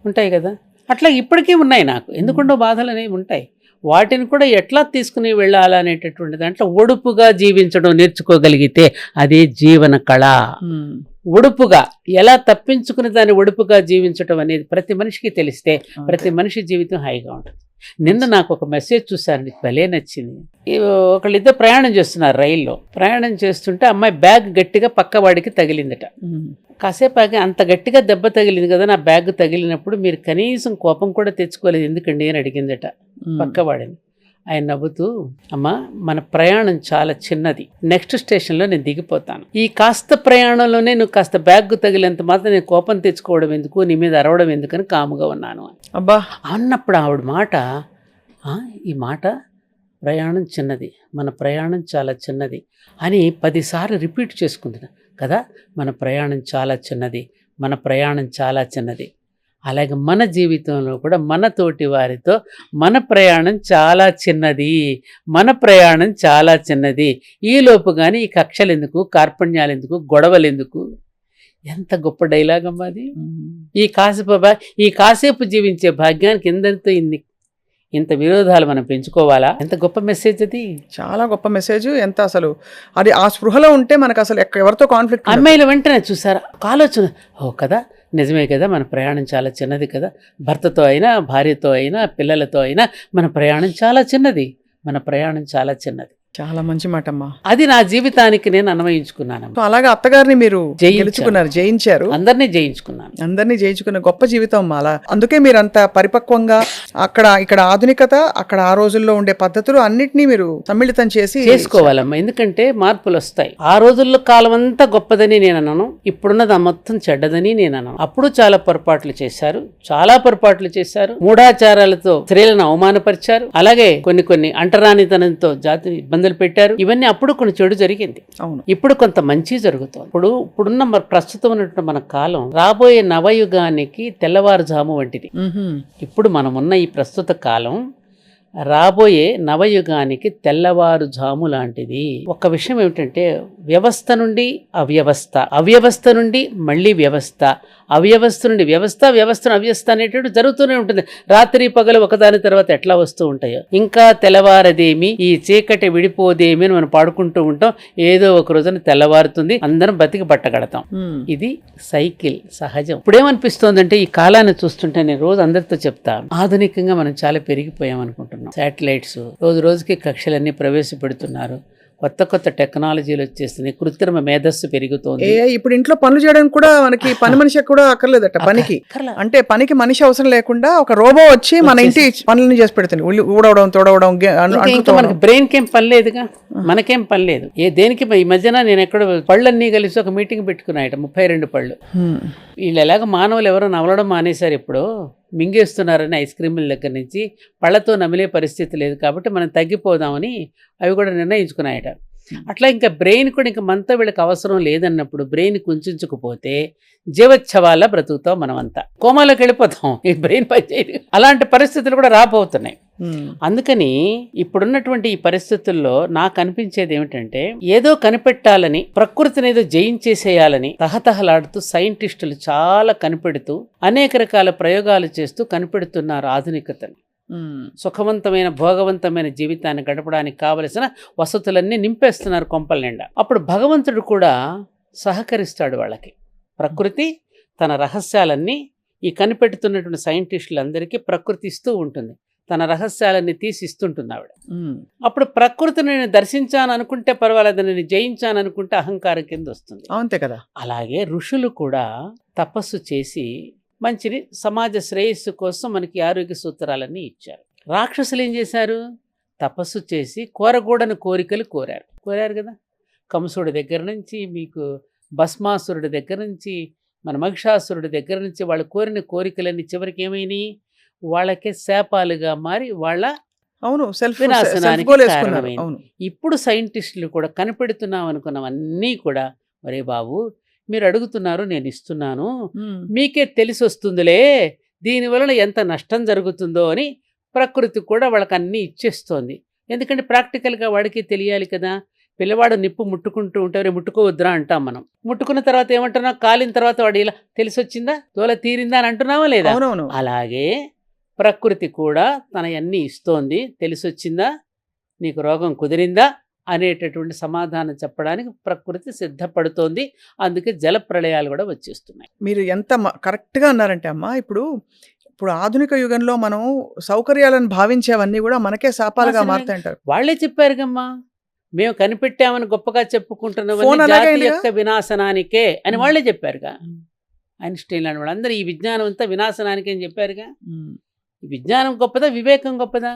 ఉంటాయి కదా. అట్లా ఇప్పటికీ ఉన్నాయి నాకు, ఎందుకుండో బాధలు అనేవి ఉంటాయి. వాటిని కూడా ఎట్లా తీసుకుని వెళ్ళాలనేటటువంటి దాంట్లో ఒడుపుగా జీవించడం నేర్చుకోగలిగితే అదే జీవన కళ. ఒడుపుగా ఎలా తప్పించుకుని దాన్ని ఒడుపుగా జీవించడం అనేది ప్రతి మనిషికి తెలిస్తే ప్రతి మనిషి జీవితం హాయిగా ఉంటుంది. నిన్న నాకు ఒక మెసేజ్ చూశాను, నీకు భలే నచ్చింది. ఒకళ్ళిద్దరు ప్రయాణం చేస్తున్నారు రైల్లో. ప్రయాణం చేస్తుంటే అమ్మాయి బ్యాగ్ గట్టిగా పక్కవాడికి తగిలిందట. కాసేపు ఆగి, అంత గట్టిగా దెబ్బ తగిలింది కదా, నా బ్యాగ్ తగిలినప్పుడు మీరు కనీసం కోపం కూడా తెచ్చుకోలేదు ఎందుకండి అని అడిగిందట పక్కవాడిని. ఆయన నవ్వుతూ, అమ్మా మన ప్రయాణం చాలా చిన్నది, నెక్స్ట్ స్టేషన్లో నేను దిగిపోతాను. ఈ కాస్త ప్రయాణంలోనే నువ్వు కాస్త బ్యాగ్ తగిలేంత మాత్రం నేను కోపం తెచ్చుకోవడం ఎందుకు, నీ మీద అరవడం ఎందుకని కాముగా ఉన్నాను అబ్బా అన్నప్పుడు ఆవిడ మాట, ఈ మాట ప్రయాణం చిన్నది, మన ప్రయాణం చాలా చిన్నది అని 10 సార్లు రిపీట్ చేసుకుంది కదా. మన ప్రయాణం చాలా చిన్నది, మన ప్రయాణం చాలా చిన్నది. అలాగే మన జీవితంలో కూడా మన తోటి వారితో మన ప్రయాణం చాలా చిన్నది, మన ప్రయాణం చాలా చిన్నది. ఈలోపు కానీ ఈ కక్షలు ఎందుకు, కార్పణ్యాలు ఎందుకు, గొడవలు ఎందుకు? ఎంత గొప్ప డైలాగ్ అమ్మా అది. ఈ కాసేపు జీవించే భాగ్యానికి ఎందరితో ఇంత విరోధాలు మనం పెంచుకోవాలా? ఎంత గొప్ప మెసేజ్ అది. చాలా గొప్ప మెసేజ్. ఎంత అసలు అది ఆ స్పృహలో ఉంటే మనకు అసలు ఎవరితో కాన్ఫ్లిక్ట్. అమ్మాయిలు వెంటనే చూసారా ఆలోచన, కదా నిజమే కదా, మన ప్రయాణం చాలా చిన్నది కదా, భర్తతో అయినా భార్యతో అయినా పిల్లలతో అయినా మన ప్రయాణం చాలా చిన్నది, మన ప్రయాణం చాలా చిన్నది. చాలా మంచి మాట అమ్మా. అది నా జీవితానికి నేను అన్వయించుకున్నాను. అలాగే అత్తగారిని మీరు జయించారు, అందరినీ జయించుకున్న గొప్ప జీవితం అమ్మా. అలా అందుకే మీరు అంత పరిపక్వంగా ఇక్కడ ఆధునికత, అక్కడ ఆ రోజుల్లో ఉండే పద్ధతులు అన్నిటినీ మీరు సమ్మిళితం చేసుకోవాలమ్మా. ఎందుకంటే మార్పులు వస్తాయి. ఆ రోజుల్లో కాలం అంతా గొప్పదని నేను అన్నాను, ఇప్పుడున్నది మొత్తం చెడ్డదని నేను అన్నాను. అప్పుడు చాలా పొరపాట్లు చేశారు, మూఢాచారాలతో స్త్రీలను అవమానపరిచారు, అలాగే కొన్ని అంటరానితనంతో జాతిని ఇబ్బందులు పెట్టారు. ఇవన్నీ అప్పుడు కొన్ని చెడు జరిగింది. ఇప్పుడు కొంత మంచి జరుగుతుంది. ఇప్పుడున్న ప్రస్తుతం ఉన్నటువంటి మన కాలం రాబోయే నవయుగానికి తెల్లవారుజాము వంటిది. ఇప్పుడు మనమున్న ఈ ప్రస్తుత కాలం రాబోయే నవయుగానికి తెల్లవారుజాము లాంటిది. ఒక విషయం ఏమిటంటే, వ్యవస్థ నుండి అవ్యవస్థ నుండి మళ్ళీ వ్యవస్థ, అవ్యవస్థ నుండి వ్యవస్థను అవ్యవస్థ అనేటట్టు జరుగుతూనే ఉంటుంది. రాత్రి పగలు ఒకదాని తర్వాత ఎట్లా వస్తూ ఉంటాయో. ఇంకా తెల్లవారదేమి, ఈ చీకటి విడిపోదేమి అని మనం పాడుకుంటూ ఉంటాం. ఏదో ఒక రోజున తెల్లవారుతుంది, అందరం బతికి బట్టగడతాం. ఇది సైకిల్, సహజం. ఇప్పుడేమనిపిస్తోందంటే, ఈ కాలాన్ని చూస్తుంటే నేను రోజు అందరితో చెప్తాను, ఆధునికంగా మనం చాలా పెరిగిపోయాం అనుకుంటున్నాం. శాటిలైట్స్ రోజుకి కక్షలన్నీ ప్రవేశపెడుతున్నారు, కొత్త టెక్నాలజీలు వచ్చేస్తున్నాయి, కృత్రిమ మేధస్సు పెరుగుతోంది. ఇప్పుడు ఇంట్లో పనులు చేయడానికి కూడా మనకి పని మనిషి కూడా అక్కర్లేదట. పనికి మనిషి అవసరం లేకుండా ఒక రోబో వచ్చి మన ఇంటి పనులను చేసి పెడుతుంది. ఊడవడం, తోడవడం. మనకి బ్రెయిన్ కేం పని లేదుగా, మనకేం పని లేదు. దేనికి ఈ మధ్యన నేను ఎక్కడ పళ్ళన్నీ కలిసి ఒక మీటింగ్ పెట్టుకున్నాయట, 32 పళ్ళు. వీళ్ళు ఎలాగ మానవులు ఎవరో నవలడం మానేశారు, ఇప్పుడు మింగేస్తున్నారని ఐస్ క్రీముల దగ్గర నుంచి. పళ్ళతో నమిలే పరిస్థితి లేదు కాబట్టి మనం తగ్గిపోదామని అవి కూడా నిర్ణయించుకున్నాయట. అట్లా ఇంకా బ్రెయిన్ కూడా ఇంకా మనతో వీళ్ళకి అవసరం లేదన్నప్పుడు బ్రెయిన్ కుంచుకుపోతే జీవోత్సవాల బ్రతుకుతాం, మనమంతా కోమాలోకి వెళ్ళిపోతాం, ఈ బ్రెయిన్ పనిచేయదు. అలాంటి పరిస్థితులు కూడా రాబోతున్నాయి. అందుకని ఇప్పుడున్నటువంటి ఈ పరిస్థితుల్లో నాకు అనిపించేది ఏమిటంటే, ఏదో కనిపెట్టాలని, ప్రకృతిని ఏదో జయించేసేయాలని తహతహలాడుతూ సైంటిస్టులు చాలా కనిపెడుతూ అనేక రకాల ప్రయోగాలు చేస్తూ కనిపెడుతున్నారు ఆధునికతని. సుఖవంతమైన భోగవంతమైన జీవితాన్ని గడపడానికి కావలసిన వసతులన్నీ నింపేస్తున్నారు కొంపల నిండా. అప్పుడు భగవంతుడు కూడా సహకరిస్తాడు వాళ్ళకి. ప్రకృతి తన రహస్యాలన్నీ ఈ కనిపెడుతున్నటువంటి సైంటిస్టులందరికీ ప్రకృతి ఇస్తూ ఉంటుంది, తన రహస్యాలన్నీ తీసిస్తుంటుంది ఆవిడ. అప్పుడు ప్రకృతిని నేను దర్శించాను అనుకుంటే పర్వాలేదు, నేను జయించాను అనుకుంటే అహంకారం కింద వస్తుంది. అంతే కదా. అలాగే ఋషులు కూడా తపస్సు చేసి మంచిని సమాజ శ్రేయస్సు కోసం మనకి ఆరోగ్య సూత్రాలన్నీ ఇచ్చారు. రాక్షసులు ఏం చేశారు? తపస్సు చేసి కోరకూడని కోరికలు కోరారు కదా. కంసుడి దగ్గర నుంచి, మీకు భస్మాసురుడి దగ్గర నుంచి, మన మహిషాసురుడి దగ్గర నుంచి వాళ్ళు కోరిన కోరికలన్నీ చివరికి ఏమైనాయి? వాళ్ళకే శాపాలుగా మారి వాళ్ళ అవును. సెల్ఫ్ వినాశనానికి గోల్ వేసుకున్నారు. కారణమైంది. అవును. ఇప్పుడు సైంటిస్టులు కూడా కనిపెడుతున్నాం అనుకున్నవన్నీ కూడా, ఒరే బాబు మీరు అడుగుతున్నారు నేను ఇస్తున్నాను, మీకే తెలిసి వస్తుందిలే దీని వలన ఎంత నష్టం జరుగుతుందో అని ప్రకృతి కూడా వాళ్ళకి అన్నీ ఇచ్చేస్తోంది. ఎందుకంటే ప్రాక్టికల్గా వాడికి తెలియాలి కదా. పిల్లవాడు నిప్పు ముట్టుకుంటూ ఉంటే "ఒరేయ్ ముట్టుకోవద్దురా" అంటాం మనం. ముట్టుకున్న తర్వాత ఏమంటున్నాం, కాలిన తర్వాత వాడు ఇలా తెలిసి వచ్చిందా, దోల తీరిందా అని అంటున్నావా లేదా? అవునవును. అలాగే ప్రకృతి కూడా తనయన్నీ ఇస్తోంది, తెలిసొచ్చిందా, నీకు రోగం కుదిరిందా అనేటటువంటి సమాధానం చెప్పడానికి ప్రకృతి సిద్ధపడుతోంది. అందుకే జల ప్రళయాలు కూడా వచ్చేస్తున్నాయి. మీరు ఎంత కరెక్ట్‌గా అన్నారంటే అమ్మా, ఇప్పుడు ఆధునిక యుగంలో మనం సౌకర్యాలను భావించేవన్నీ కూడా మనకే శాపాలుగా నాశనమే. మారుతాయంటారు. వాళ్ళే చెప్పారుగమ్మా, మేము కనిపెట్టామని గొప్పగా ఫోన్ చెప్పుకుంటున్నవన్నీ అలాగే జాతి అయిందిగా. యొక్క వినాశనానికే అని వాళ్ళే చెప్పారుగా. హ్మ్. ఐన్స్టీన్ లాంటి వాళ్ళందరూ ఈ విజ్ఞానం అంతా వినాశనానికే అని చెప్పారుగా. హ్మ్. ఈ విజ్ఞానం గొప్పదా, వివేకం గొప్పదా?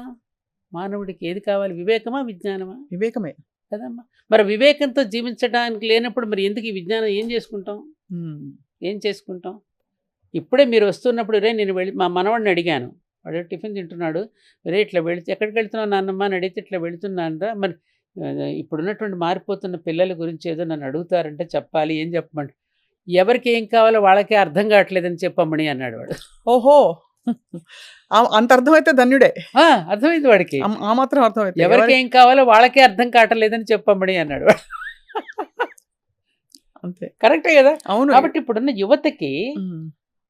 మానవుడికి ఏది కావాలి, వివేకమా విజ్ఞానమా? వివేకమే. కదమ్మా. మరి వివేకంతో జీవించడానికి లేనప్పుడు మరి ఎందుకు ఈ విజ్ఞానం ఏం చేసుకుంటాం? ఏం చేసుకుంటాం? ఇప్పుడే మీరు వస్తున్నప్పుడు రే నేను వెళ్ళి మా మనవాడిని అడిగాను, వాడు టిఫిన్ తింటున్నాడు, రే ఇట్లా వెళితే ఎక్కడికి వెళ్తున్నావు నాన్నమ్మ అని అడిగితే ఇట్లా వెళుతున్నాను రా, మరి ఇప్పుడున్నటువంటి మారిపోతున్న పిల్లల గురించి ఏదో నన్ను అడుగుతారంటే చెప్పాలి, ఏం చెప్పమంటే ఎవరికి ఏం కావాలో వాళ్ళకే అర్థం కావట్లేదని చెప్పమ్మని అన్నాడు వాడు. ఓహో! అంత అర్థమైతే ధన్యుడే. అర్థమైంది వాడికి. ఆ మాత్రం అర్థమైతే. ఎవరికి ఏం కావాలో వాళ్ళకే అర్థం కావట్లేదని చెప్పమ్మని అన్నాడు వాడు. అంతే. కరెక్టే కదా. అవును. కాబట్టి ఇప్పుడున్న యువతకి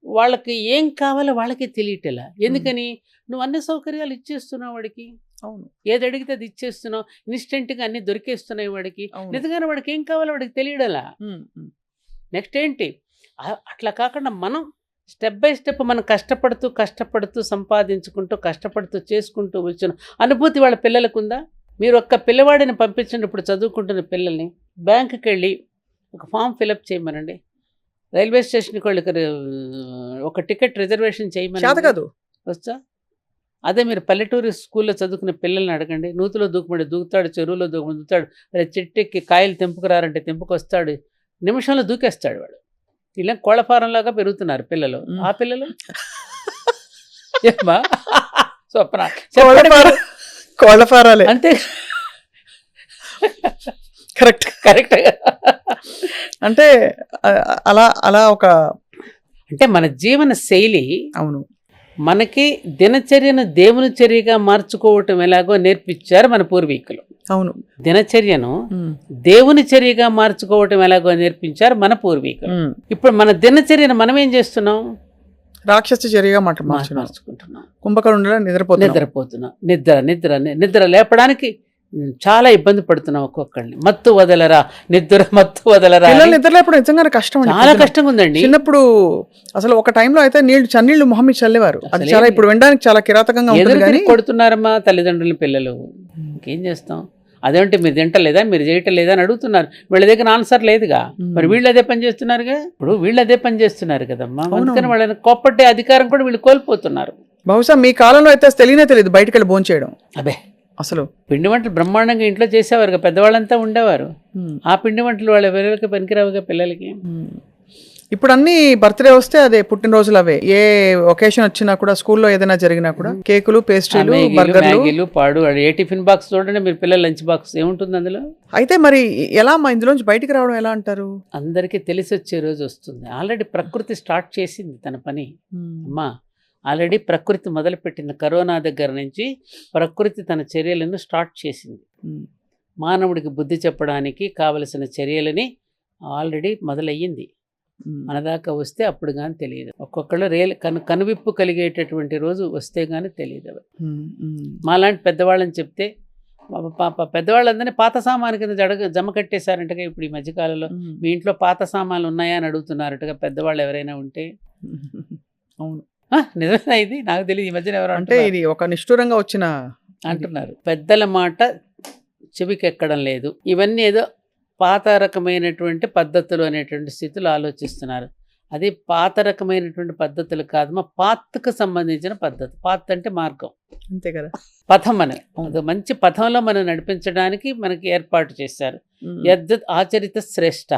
వాళ్ళకి ఏం కావాలో వాళ్ళకే తెలియటలా. ఎందుకని? నువ్వు అన్ని సౌకర్యాలు ఇచ్చేస్తున్నావు వాడికి. అవును. ఏది అడిగితే అది ఇచ్చేస్తున్నావు, ఇన్స్టెంట్గా అన్ని దొరికేస్తున్నాయి వాడికి. అవును. నిజంగానే వాడికి ఏం కావాలో వాడికి తెలియడలా. నెక్స్ట్ ఏంటి? అట్లా కాకుండా మనం స్టెప్ బై స్టెప్ మనం కష్టపడుతూ సంపాదించుకుంటూ కష్టపడుతూ చేసుకుంటూ వచ్చిన అనుభూతి వాళ్ళ పిల్లలకు ఉందా? మీరు ఒక్క పిల్లవాడిని పంపించండి, ఇప్పుడు చదువుకుంటున్న పిల్లల్ని బ్యాంకుకి వెళ్ళి ఒక ఫామ్ ఫిలప్ చేయమనండి, రైల్వే స్టేషన్కి వాళ్ళకి ఒక టికెట్ రిజర్వేషన్ చేయమని కాదు వచ్చా? అదే మీరు పల్లెటూరు స్కూల్లో చదువుకునే పిల్లల్ని అడగండి, నూతిలో దూకుతాడు, చెరువులో దూకుతాడు, చెట్టెక్కి కాయలు తెంపుకురారంటే తెంపుకొస్తాడు, నిమిషంలో దూకేస్తాడు వాడు. ఇలా కోళ్ళ ఫారంలాగా పెరుగుతున్నారు పిల్లలు. ఆ పిల్లలు ఏమ్మా స్వప్న కోళ్ళ ఫారాలే అంతే. కరెక్ట్. అంటే అలా ఒక అంటే మన జీవన శైలి, అవును, మనకి దినచర్యను దేవుని చర్యగా మార్చుకోవటం ఎలాగో నేర్పించారు మన పూర్వీకులు. అవును. దినచర్యను దేవుని చర్యగా మార్చుకోవటం ఎలాగో నేర్పించారు మన పూర్వీకులు. ఇప్పుడు మన దినచర్యను మనం ఏం చేస్తున్నాం? రాక్షస చర్యగా మార్చుకుంటున్నాం. కుంభకర్ణుడిలా నిద్రపోతున్నాం. నిద్ర లేపడానికి చాలా ఇబ్బంది పడుతున్నాం ఒక్కొక్కరిని. మత్తు వదలరా నిద్ర లేపడం నిజంగానే కష్టం. చాలా కష్టంగా ఉందండి. చిన్నప్పుడు అసలు ఒక టైంలో అయితే చన్నీళ్లు మొహం మీద చల్లేవారు. అది చాలా ఇప్పుడు వినడానికి చాలా కిరాతకంగా ఉంటుంది కానీ కొడుతున్నారమ్మా తల్లిదండ్రుల పిల్లలు. ఇంకేం చేస్తాం? అదేంటే మీరు తింటలేదా, మీరు చేయటం లేదా అని అడుగుతున్నారు. వీళ్ళ దగ్గర ఆన్సర్ లేదుగా. మరి వీళ్ళు అదే పని చేస్తున్నారుగా. ఇప్పుడు వీళ్ళు అదే పని చేస్తున్నారు కదమ్మా. అందుకని వాళ్ళని కోప్పట్టే అధికారం కూడా వీళ్ళు కోల్పోతున్నారు. బహుశా మీ కాలంలో అయితే తెలియదు బయటకు వెళ్ళి భోంచేయడం. అబే అసలు పిండి వంటలు బ్రహ్మాండంగా ఇంట్లో చేసేవారు, పెద్దవాళ్ళంతా ఉండేవారు. ఆ పిండి వంటలు వాళ్ళ పిల్లలకి పనికిరావుగా పిల్లలకి. ఇప్పుడు అన్ని బర్త్డే వస్తే అదే పుట్టినరోజులు అవే. ఏ ఒకేషన్ వచ్చినా కూడా, స్కూల్లో ఏదైనా జరిగినా కూడా కేకులు, పేస్ట్రీలు, బర్గర్లు, పాడు. ఏ టిఫిన్ బాక్స్ చూడండి మీరు, పిల్లల లంచ్ బాక్స్ ఏముంటుంది అందులో. అయితే మరి ఎలా ఇందులోంచి బయటికి రావడం ఎలా అంటారు? అందరికీ తెలిసి వచ్చే రోజు వస్తుంది. ఆల్రెడీ ప్రకృతి స్టార్ట్ చేసింది తన పని అమ్మా. ఆల్రెడీ ప్రకృతి మొదలుపెట్టిన కరోనా దగ్గర నుంచి ప్రకృతి తన చర్యలను స్టార్ట్ చేసింది. మానవుడికి బుద్ధి చెప్పడానికి కావలసిన చర్యలని ఆల్రెడీ మొదలయ్యింది. మన దాకా వస్తే అప్పుడు కానీ తెలియదు. ఒక్కొక్కళ్ళు కనువిప్పు కలిగేటటువంటి రోజు వస్తే కానీ తెలియదు. మాలాంటి పెద్దవాళ్ళని చెప్తే పెద్దవాళ్ళందరినీ పాత సామాను కింద జమ కట్టేశారంటగా. ఇప్పుడు ఈ మధ్యకాలంలో మీ ఇంట్లో పాత సామాన్లు ఉన్నాయా అని అడుగుతున్నారటగా పెద్దవాళ్ళు ఎవరైనా ఉంటే. అవును, నిజమేనా? ఇది నాకు తెలియదు. ఈ మధ్యన ఎవరు అంటే ఇది ఒక నిష్ఠూరంగా వచ్చిన అంటున్నారు. పెద్దల మాట చెవికెక్కడం లేదు. ఇవన్నీ ఏదో పాత రకమైనటువంటి పద్ధతులు అనేటువంటి స్థితిలో ఆలోచిస్తున్నారు. అది పాత రకమైనటువంటి పద్ధతులు కాదమ్మా, పాత్కు సంబంధించిన పద్ధతి. పాత్ అంటే మార్గం, అంతే కదా, పథం అని. అది మంచి పథంలో మనం నడిపించడానికి మనకి ఏర్పాటు చేశారు. యద్యత్ ఆచరిత శ్రేష్ఠ.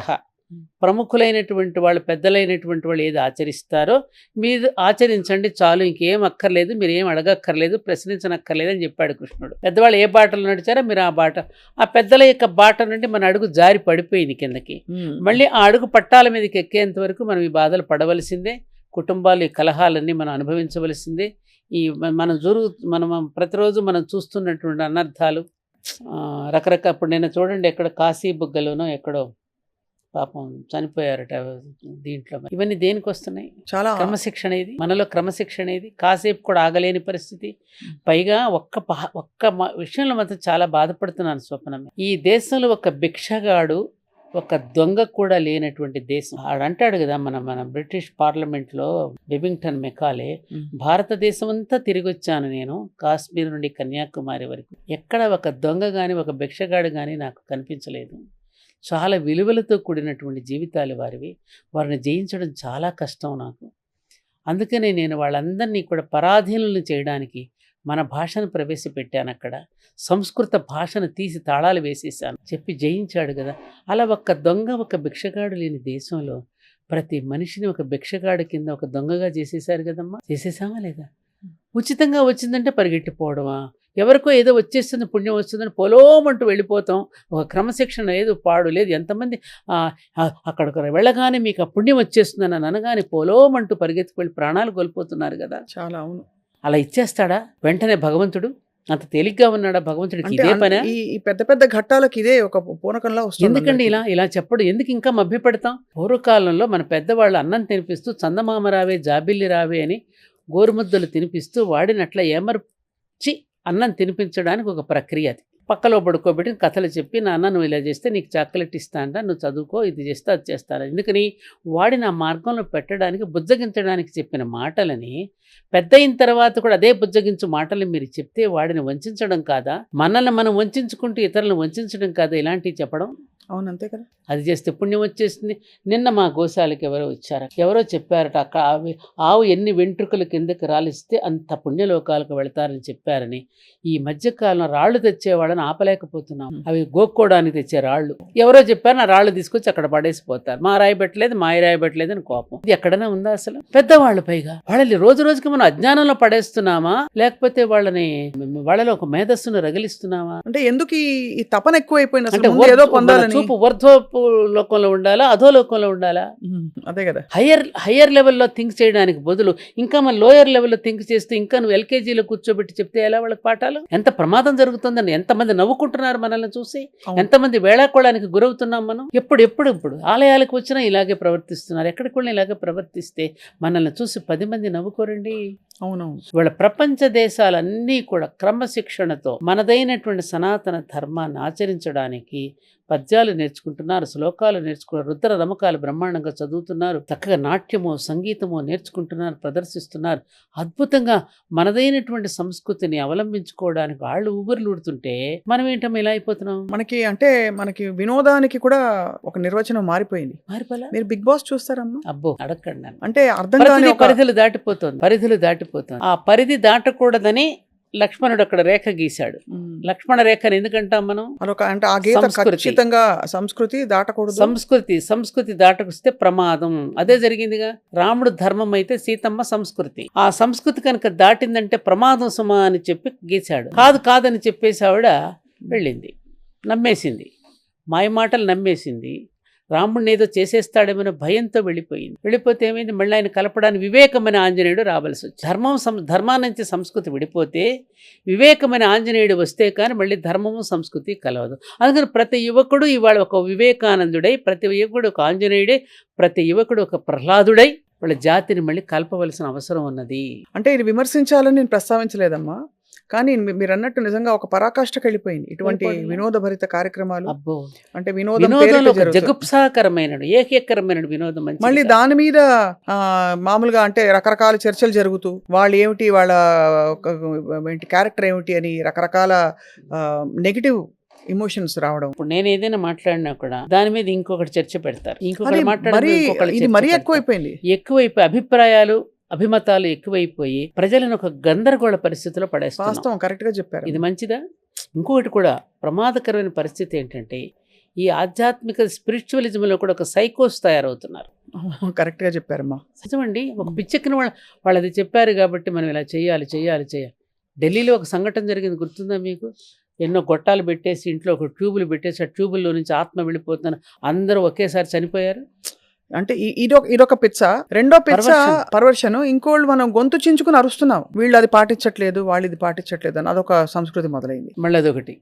ప్రముఖులైనటువంటి వాళ్ళు, పెద్దలైనటువంటి వాళ్ళు ఏది ఆచరిస్తారో మీరు ఆచరించండి చాలు, ఇంకేం అక్కర్లేదు, మీరు ఏం అడగక్కర్లేదు, ప్రశ్నించనక్కర్లేదు అని చెప్పాడు కృష్ణుడు. పెద్దవాళ్ళు ఏ బాటలో నడిచారో మీరు ఆ బాట, ఆ పెద్దల యొక్క బాట నుండి మన అడుగు జారి పడిపోయింది కిందకి. మళ్ళీ ఆ అడుగు పట్టాల మీదకి ఎక్కేంత వరకు మనం ఈ బాధలు పడవలసిందే, కుటుంబాలు ఈ కలహాలన్నీ మనం అనుభవించవలసిందే. ఈ మనం ప్రతిరోజు మనం చూస్తున్నటువంటి అనర్థాలు రకరకాల. ఇప్పుడు నేను చూడండి, ఎక్కడ కాశీ బుగ్గలోనో ఎక్కడో పాపం చనిపోయారట దీంట్లో. ఇవన్నీ దేనికి వస్తున్నాయి? చాలా క్రమశిక్షణ ఇది, మనలో క్రమశిక్షణ ఇది. కాసేపు కూడా ఆగలేని పరిస్థితి. పైగా ఒక్క విషయంలో మాత్రం చాలా బాధపడుతున్నాను స్వప్నం. ఈ దేశంలో ఒక భిక్షగాడు, ఒక దొంగ కూడా లేనటువంటి దేశం. ఆడంటాడు కదా, మన బ్రిటిష్ పార్లమెంట్లో బెబింగ్టన్ మెకాలే, భారతదేశం అంతా తిరిగి వచ్చాను నేను, కాశ్మీర్ నుండి కన్యాకుమారి వరకు, ఎక్కడ ఒక దొంగ కానీ ఒక భిక్షగాడు కానీ నాకు కనిపించలేదు. చాలా విలువలతో కూడినటువంటి జీవితాలు వారివి. వారిని జయించడం చాలా కష్టం నాకు. అందుకనే నేను వాళ్ళందరినీ కూడా పరాధీనులను చేయడానికి మన భాషను ప్రవేశపెట్టాను. అక్కడ సంస్కృత భాషను తీసి తాళాలు వేసేసాను. చెప్పి జయించాడు కదా. అలా ఒక్క దొంగ, ఒక భిక్షగాడు లేని దేశంలో ప్రతి మనిషిని ఒక భిక్షగాడి కింద, ఒక దొంగగా చేసేసారు కదమ్మా. చేసేసామా లేదా? ఉచితంగా వచ్చిందంటే పరిగెట్టిపోవడమా? ఎవరికో ఏదో వచ్చేస్తుంది, పుణ్యం వస్తుందని పొలోమంటూ వెళ్ళిపోతాం. ఒక క్రమశిక్షణ లేదు, పాడు లేదు. ఎంతమంది అక్కడికి వెళ్ళగానే మీకు ఆ పుణ్యం వచ్చేస్తుందని అనగానే పొలోమంటూ పరిగెత్తుకు వెళ్ళి ప్రాణాలు కోల్పోతున్నారు కదా. చాలా అవును. అలా ఇచ్చేస్తాడా వెంటనే భగవంతుడు? అంత తేలిగ్గా ఉన్నాడా భగవంతుడికి? ఇదే పని. ఈ పెద్ద పెద్ద ఘట్టాలకు ఇదే ఒక పూనకంలా వస్తుంది. ఎందుకండి ఇలా చెప్పడు? ఎందుకు ఇంకా మభ్యపెడతాం? పూర్వకాలంలో మన పెద్దవాళ్ళు అన్నం తినిపిస్తూ చందమామ రావే, జాబిల్లి రావే అని గోరుముద్దలు తినిపిస్తూ వాడినట్ల ఏమర్చి అన్నం తినిపించడానికి ఒక ప్రక్రియ. అది పక్కలో పడుకోబెట్టి కథలు చెప్పి, నాన్న నువ్వు ఇలా చేస్తే నీకు చాక్లెట్ ఇస్తాంట, నువ్వు చదువుకో, ఇది చేస్తే అది చేస్తాను. ఎందుకని? వాడిని ఆ మార్గంలో పెట్టడానికి, బుజ్జగించడానికి చెప్పిన మాటలని పెద్ద అయిన తర్వాత కూడా అదే బుజ్జగించు మాటలు మీరు చెప్తే వాడిని వంచడం కాదా? మనల్ని మనం వంచుకుంటూ ఇతరులను వంచడం కాదా ఇలాంటివి చెప్పడం? అవును, అంతే కదా. అది చేస్తే పుణ్యం వచ్చేస్తుంది. నిన్న మా గోశాలకి ఎవరో వచ్చారు, ఎవరో చెప్పారట, అక్కడ ఆవు ఎన్ని వెంట్రుకలు కిందకి రాలిస్తే అంత పుణ్యలోకాలకు వెళతారని చెప్పారని. ఈ మధ్యకాలం రాళ్ళు తెచ్చేవాళ్ళని ఆపలేకపోతున్నాం. అవి గోక్కోవడానికి తెచ్చే రాళ్ళు ఎవరో చెప్పారు, నా రాళ్ళు తీసుకొచ్చి అక్కడ పడేసిపోతారు. మా రాయి పెట్టలేదు, మా రాయి పెట్టలేదు అని కోపం. ఇది ఎక్కడైనా ఉందా అసలు? పెద్దవాళ్ళు పైగా వాళ్ళని రోజు రోజుకి మనం అజ్ఞానంలో పడేస్తున్నామా, లేకపోతే వాళ్ళలో ఒక మేధస్సును రగిలిస్తున్నామా? అంటే ఎందుకు ఈ తపన ఎక్కువైపోయింది? అంటే ఏదో పొందాలని. చూపు ఊర్ధ్వపు లోకంలో ఉండాలా, అధో లోకంలో ఉండాలా? అదే కదా. హయ్యర్ లెవెల్లో థింక్ చేయడానికి బదులు ఇంకా మన లోయర్ లెవెల్లో థింక్ చేస్తూ ఇంకా నువ్వు ఎల్కేజీలో కూర్చోబెట్టి చెప్తే ఎలా వాళ్ళకి పాఠాలు? ఎంత ప్రమాదం జరుగుతుందని ఎంతమంది నవ్వుకుంటున్నారు మనల్ని చూసి, ఎంతమంది వేళాకోళానికి గురవుతున్నాం మనం. ఎప్పుడు ఆలయాలకు వచ్చినా ఇలాగే ప్రవర్తిస్తున్నారు. ఎక్కడికి వెళ్ళినా ఇలాగే ప్రవర్తిస్తే మనల్ని చూసి 10 మంది నవ్వుకోరండి. అవునవును. వాళ్ళ ప్రపంచ దేశాలన్నీ కూడా క్రమశిక్షణతో మనదైనటువంటి సనాతన ధర్మాన్ని ఆచరించడానికి పద్యాలు నేర్చుకుంటున్నారు, శ్లోకాలు నేర్చుకున్నారు, రుద్ర రమకాలు బ్రహ్మాండంగా చదువుతున్నారు, చక్కగా నాట్యమో సంగీతమో నేర్చుకుంటున్నారు, ప్రదర్శిస్తున్నారు. అద్భుతంగా మనదైనటువంటి సంస్కృతిని అవలంబించుకోవడానికి వాళ్ళు ఊబిర్లుడుతుంటే మనం ఏంటమ్మా ఇలా అయిపోతున్నాం? మనకి వినోదానికి కూడా ఒక నిర్వచనం మారిపోయింది. మీరు బిగ్ బాస్ చూస్తారమ్మా? అబ్బో అడగండి. అంటే అర్థం కాని పరిధులు దాటిపోతుంది. ఆ పరిధి దాటకూడదని లక్ష్మణుడు అక్కడ రేఖ గీశాడు. లక్ష్మణ రేఖను ఎందుకంటాం మనం? అంటే ఆ గీత ఖచ్చితంగా సంస్కృతి దాటకూడదు. సంస్కృతి దాటకొస్తే ప్రమాదం. అదే జరిగిందిగా. రాముడు ధర్మం అయితే సీతమ్మ సంస్కృతి. ఆ సంస్కృతి కనుక దాటిందంటే ప్రమాదం సుమా అని చెప్పి గీశాడు. కాదని చెప్పేసి ఆవిడ వెళ్ళింది, నమ్మేసింది, మాయ మాటలు నమ్మేసింది. రాముడిని ఏదో చేసేస్తాడేమో భయంతో వెళ్ళిపోతే ఏమైంది? మళ్ళీ ఆయన కలపడానికి వివేకమైన ఆంజనేయుడు రావాల్సి వచ్చింది. ధర్మాన్నించి సంస్కృతి విడిపోతే వివేకమైన ఆంజనేయుడు వస్తే కానీ మళ్ళీ ధర్మము సంస్కృతి కలవదు. అందుకని ప్రతి యువకుడు ఇవాళ ఒక వివేకానందుడై, ప్రతి యువకుడు ఒక ఆంజనేయుడై, ప్రతి యువకుడు ఒక ప్రహ్లాదుడై వాళ్ళ జాతిని మళ్ళీ కలపవలసిన అవసరం ఉన్నది. అంటే ఇది విమర్శించాలని నేను ప్రస్తావించలేదమ్మా, కానీ మీరు అన్నట్టు నిజంగా ఒక పరాకాష్ఠకి వెళ్ళిపోయింది ఇటువంటి వినోదభరిత కార్యక్రమాలు. అబ్బో, అంటే వినోదం జగుప్సాకరమైన ఏకీకరమైన వినోదం. మళ్ళీ దాని మీద మామూలుగా అంటే రకరకాల చర్చలు జరుగుతూ వాళ్ళు ఏమిటి, వాళ్ళ క్యారెక్టర్ ఏమిటి అని రకరకాల నెగిటివ్ ఎమోషన్స్ రావడం. ఇప్పుడు నేను ఏదైనా మాట్లాడినా కూడా దాని మీద ఇంకొకటి చర్చ పెడతారు, ఇంకొకటి మాట్లాడారు. మరీ ఎక్కువైపోయి అభిప్రాయాలు అభిమతాలు ఎక్కువైపోయి ప్రజలను ఒక గందరగోళ పరిస్థితిలో పడేస్తాం. కరెక్ట్ గా చెప్పారు. ఇది మంచిదా? ఇంకొకటి కూడా ప్రమాదకరమైన పరిస్థితి ఏంటంటే ఈ ఆధ్యాత్మిక స్పిరిచువలిజంలో కూడా ఒక సైకోస్ తయారవుతున్నారు. కరెక్ట్ గా చెప్పారమ్మా. నిజమండి. ఒక పిచ్చెక్కిన వాళ్ళు అది చెప్పారు కాబట్టి మనం ఇలా చేయాలి. ఢిల్లీలో ఒక సంఘటన జరిగింది, గుర్తుందా మీకు? ఎన్నో గొట్టాలు పెట్టేసి ఇంట్లో ఒక ట్యూబులు పెట్టేసి ఆ ట్యూబుల్లో నుంచి ఆత్మ వెళ్ళిపోతుందని అందరూ ఒకేసారి చనిపోయారు. అంటే ఇదొక పిచ్చ. రెండో పిచ్చ పర్వర్షన్. ఇంకోళ్ళు మనం గొంతు చించుకుని అరుస్తున్నాం, వీళ్ళు అది పాటించట్లేదు, వాళ్ళు ఇది పాటించట్లేదు అని అదొక సంస్కృతి మొదలైంది. మళ్ళీ అదొకటి